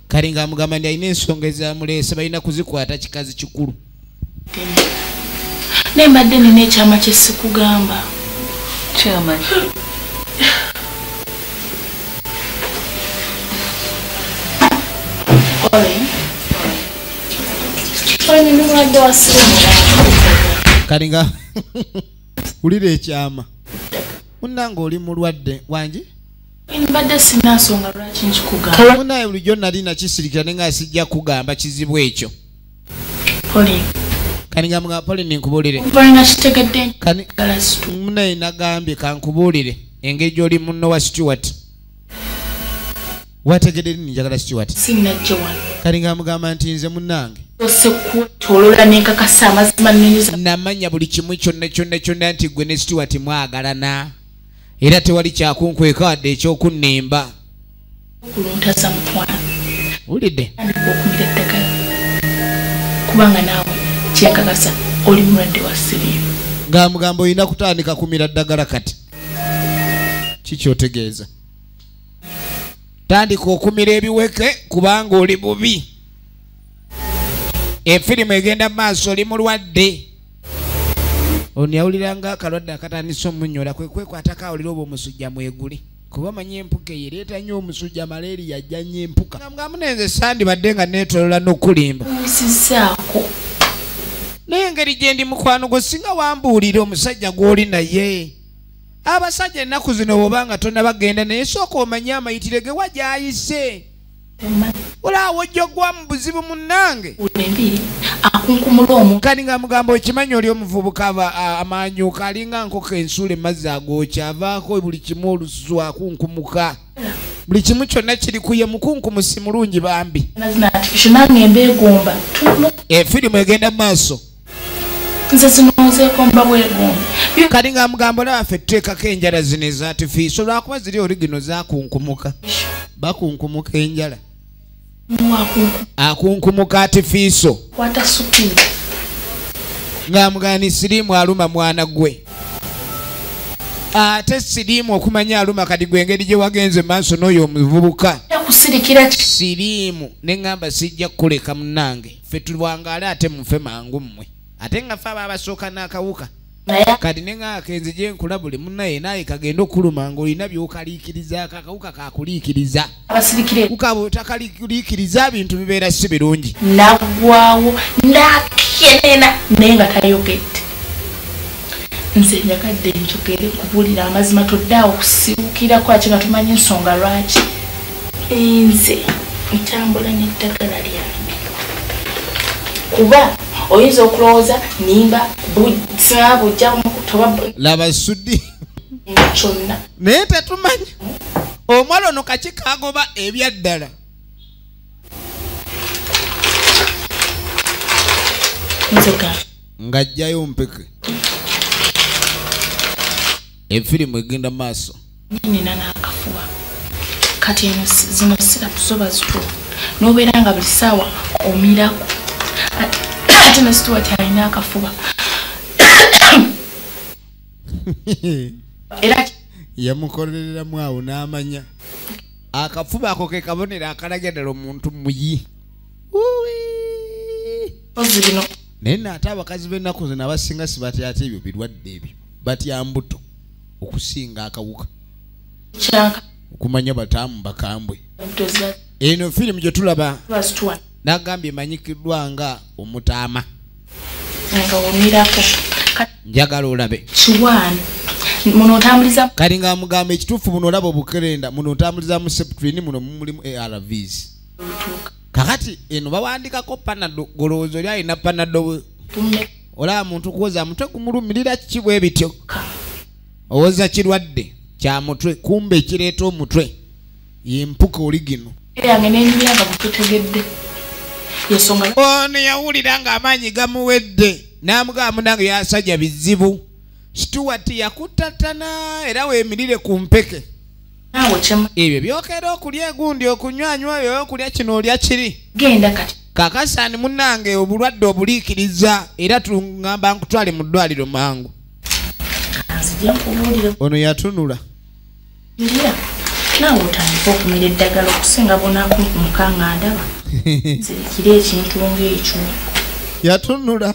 kali ng'amugamba ndi alina ensonga ezamuleese balina kuzikwata kikazi kikulu
naye mbadde nina ekyama kye sikugamba
kyama
olinimuladde wasiremera
kali nga wulira ekyama munnange oli mulwadde wangi
mbadde sina nsonga lwaki nkikugamba
munaye bulijjo nali nakisirikira ne nga sijja kugamba kizibu ekyo
poli
kali nga poli ninkubuulire
nga kitegedde galasitu
munaye nagambye kankubuulire engeri gy'oli munno wa Stuart wategedde lini njagala Stuart
sinnajje wano
kali ng'amugamba nti nze munnange
osekuwetolola nenkakasa amazima neneza
namanya buli kimu kyonna nti gwe ne Stuart mwagalana era tewali kyakunkweka wadde ekyokunnimba
kuluntaza mutwana
wulidde
andika okumira eddagala kubanga naawe kyenkakasa oli mulwadde wa siriimu
ng'amugamba olina kutandika kumira ddagala kati kikyotegeeza tandika okumira ebiweke kubanga oli bubi efirimu egenda maaso oli mulwadde ono yawuliranga akalwadde akatandisa omunyola kwekwatako awulira oba omusujja mweguli kuba manyi empuka eyereeta nnyo omusujja malaria ajja nnyo empuka ngamunenze sandibadde nga neetolola n'okulimba
nsizaako
naye engeri gye ndi mukwano gwe singa wambuulira omusajja gw'oli naye abasajja ennaku zino bw'obanga tonnabagenda naye sooka omanye amayitire ge wagyayise olaawo ojja ogwa mu buzibu munnange
embiri akunkumula omu
kali ng'amugamba okimanyi oli omuvubuka amanyuka alinga nkoko ensuula emazzi agookya avaako buli kimu olususu akunkumuka buli kimu kyonna kiri kuye mukunkumusi mulungi bambi
nange mbeegomba
efirimu egenda maaso
nze zinozeeko mba bwegomba
kali ng'amugamba olaba ffe tuteekako enjala zino ezatifiiso lwakuba ziri origino zakunkumuka bakunkumuka enjala akunkumuka atifiiso
kwata supiri
ng'amugamba ni siriimu aluma mwana gwe ate siriimu okumanya aluma kati gwe engeri gye wagenze maaso n'oyo omuvubuka
kusirikira
siriimu ne ŋŋamba sijja kukuleka munnange ffe tulwangaale ate mufe mangu mmwe ate nga ffe abaabasooka n'akawuka kati ne ŋŋakenze gye nkula buli munnaye naye kagenda okuluma ng'olina by'okaliikirizaako akawuka kakuliikiriza
abasirikire
kukaba otakaliikiriza bintu bibeera si birungi
naggwaawo nakenena naye nga tayogedde nze njagadde njogere kubulira amazima toddaawo okusiwukirako ate nga tumanyi ensonga lwaki nze ntambula n'eddagala lyange kuba oyinza okulowooza nimba bujja mukutoba
laba sudi
kyonna
naye tetumanya omwala ono kaki kagoba ebyaddala
nzega
ng'ajjayo mpeke efirimu egenda maaso
nina n'akafuba kati eno zino sirapu zo bazituwa n'obeera nga buli ssaawa omirako ate ne situwati alina akafuba era
yamukolereramu awo n'amanya akafuba ako ke kabonero akalaga ddala omuntu muyi
ozi bino
naye naate abakazi b'ennaku zino abasinga sibatya ate ebyo birwadde ebyo batya mbuto okusinga akawuka
kyanka
okumanya bataamu bakambwe
toza
eno firimu gye tulaba
bazituwa
nagambye emanyikiddwa nga omutaama
nga omirako
njagala olabe
kiwaani muno otambuliza
kati nga mugamba ekituufu muno olaba obukerenda muno otambuliza mu septrini muno mulimu ARVs kakati eno bawandikako panado golowooza oli alina panado olaba muntu kuwoza mutwe gumulumirira kiki bwe bityo owoza kirwadde kya mutwe kumbe ekireeta omutwe yempuka oli gino
yange n'enyumira nga bututegedde yensonga
ono yawulira ng'amaanyi gamuwedde n'amugamba munange yasajja bizibu Stuart yakutatana era weemirire ku mpeke
naawe kyema
ebyo byokera okulya egundi okunywanywa eyo okulya kino olya kiri
genda kati
kakasani munnange obulwadde obuliikiriza era tungamba nkutwale mu ddwaliro mangu
nzija nkubuulire
ono yatunula
ngira naawe otandika okumira eddagala okusinga bonaakumuka nga ndaba nzirikira ekintu ng'ekyo
yatunula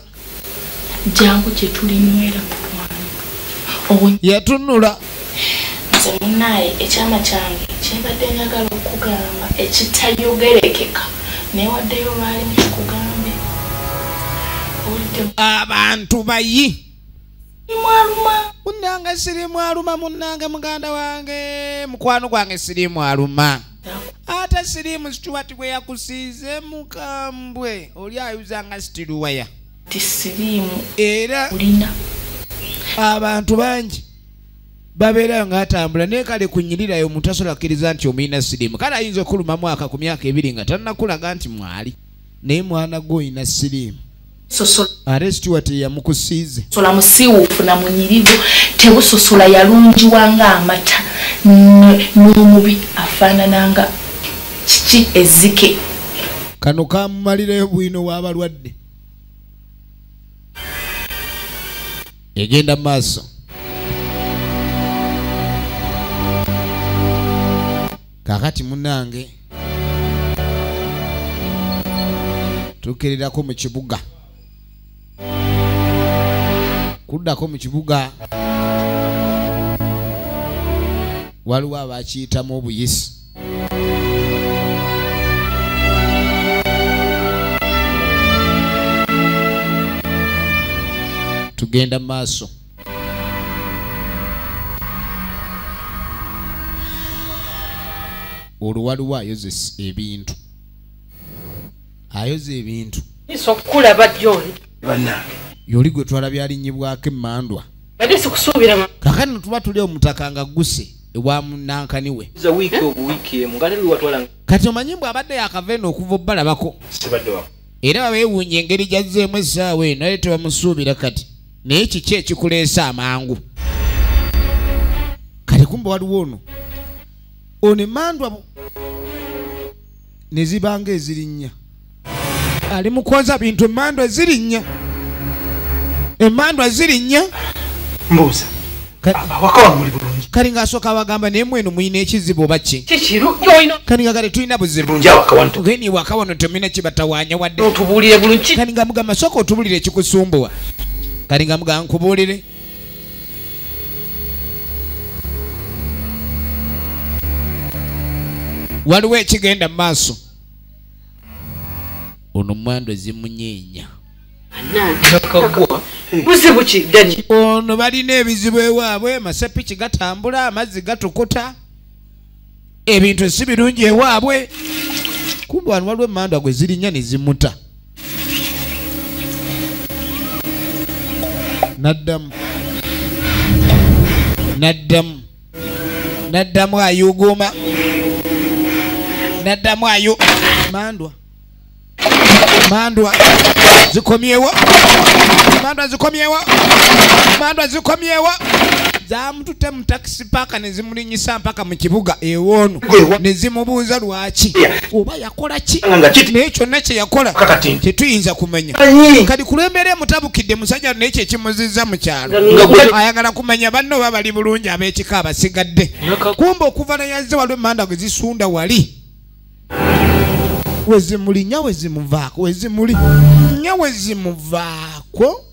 jangu kye tulinywera
yatunula
nze munnaye ekyama kyange kyembadde njagala okugamba ekitayogerekeka newaddeyo lwali mukikugambe
abantu bayi
mwaluma
munnange sirimu aluma munnange muganda wange mukwano gwange sirimu aluma ate sirimu Stuart bwe yakusiize mukambwe oli ayuzanga sitiruwaya
tisirimu
era
ulina
abantu bangi babeerayo ng'atambula naye kale kunyirirayo omuntu asobola akkiriza nti omulina sirimu kale ayinza okuluma mwaka ku myaka 2 nga tannakulaga nti mwali naye mwana gwe oyina sirimu
sosola
ate Stuart yamukusiize
sola musiiwuufu na munyirivu tebusosola yalungiwa ng'amata n'omubi afaanana nga kiki ezzike
kano kamumalirayo bwino w'abalwadde egenda maaso kakati munnange tukeererako mu kibuga kuddako mu kibuga waliwo abakiyitamu obuyisi tugenda maaso olwo waliwo ayoze ebintu ayoze ebintu
isokulaba joli
bannange
yoli gwe twalabye alinyibwako emmandwa
badde sikusuubira
kakati tuba tuli omutaka nga guse ewa munankani we
za wiiki obuwiiki emu nga lelu watwala
kati omanyi mbwe abadde yakavenda okuva obbalabako
sibadde wako
era babeewuunya engeri gyazzeemu essaawa eno naye tebamusuubira kati naye kiki ekikuleesa amangu kati kumbe waliwo ono emmandwa ne zibanga ezirinnya ali mukoza bintu emmandwa zirinnya mbuuza
Wakawa muli bulungi.
Kali ng'asooka bagamba naye mweno muyina ekizibu oba ki?
Kikiru yoino.
Kali nga kale tulina buzibu.
Bulungi awakawantu.
Geni waka wano temina kibatawaanya wadde.
Otubulire bulungi.
Kali nga mugamba sooka otubulire ekikusumbuwa. Kali nga mugamba nkubuulire. Waliwo ekigenda mu maaso. Ono mwando zimunyeenya.
Nakagwa. Buzibu ki Dani?
Ono balina ebizibu ewaabwe, masepiki gatambula, amazzi gatukuta. Ebintu si birungi ewaabwe. Kumbe wano waliwo emmando gwe zirinnya ne zimuta. Naddamu ayuguuma. Naddamu ayo mandwa zikomyewo. Mandwa zikomyewo. Zamutute mu taxi paka ne zimulinyisa mpaka mu kibuga ewoono ne zimubuuza lwaki oba yakola ki naye kyonna kye yakola tetuyinza kumenya. Kati kulembera mutabukidde musajja naye kye kimuzizza mu kyalo ayagala kumenya banno oba bali bulungi ab'ekika abasigadde. Kumbe okuva nayazze waliwo emmanda gwe zisunda wali wezimuli nya wezimuvaako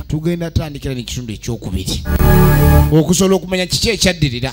tugenda tandikira n'ekitundu ekyokubiri okusobola okumanya kiki ekyaddirira.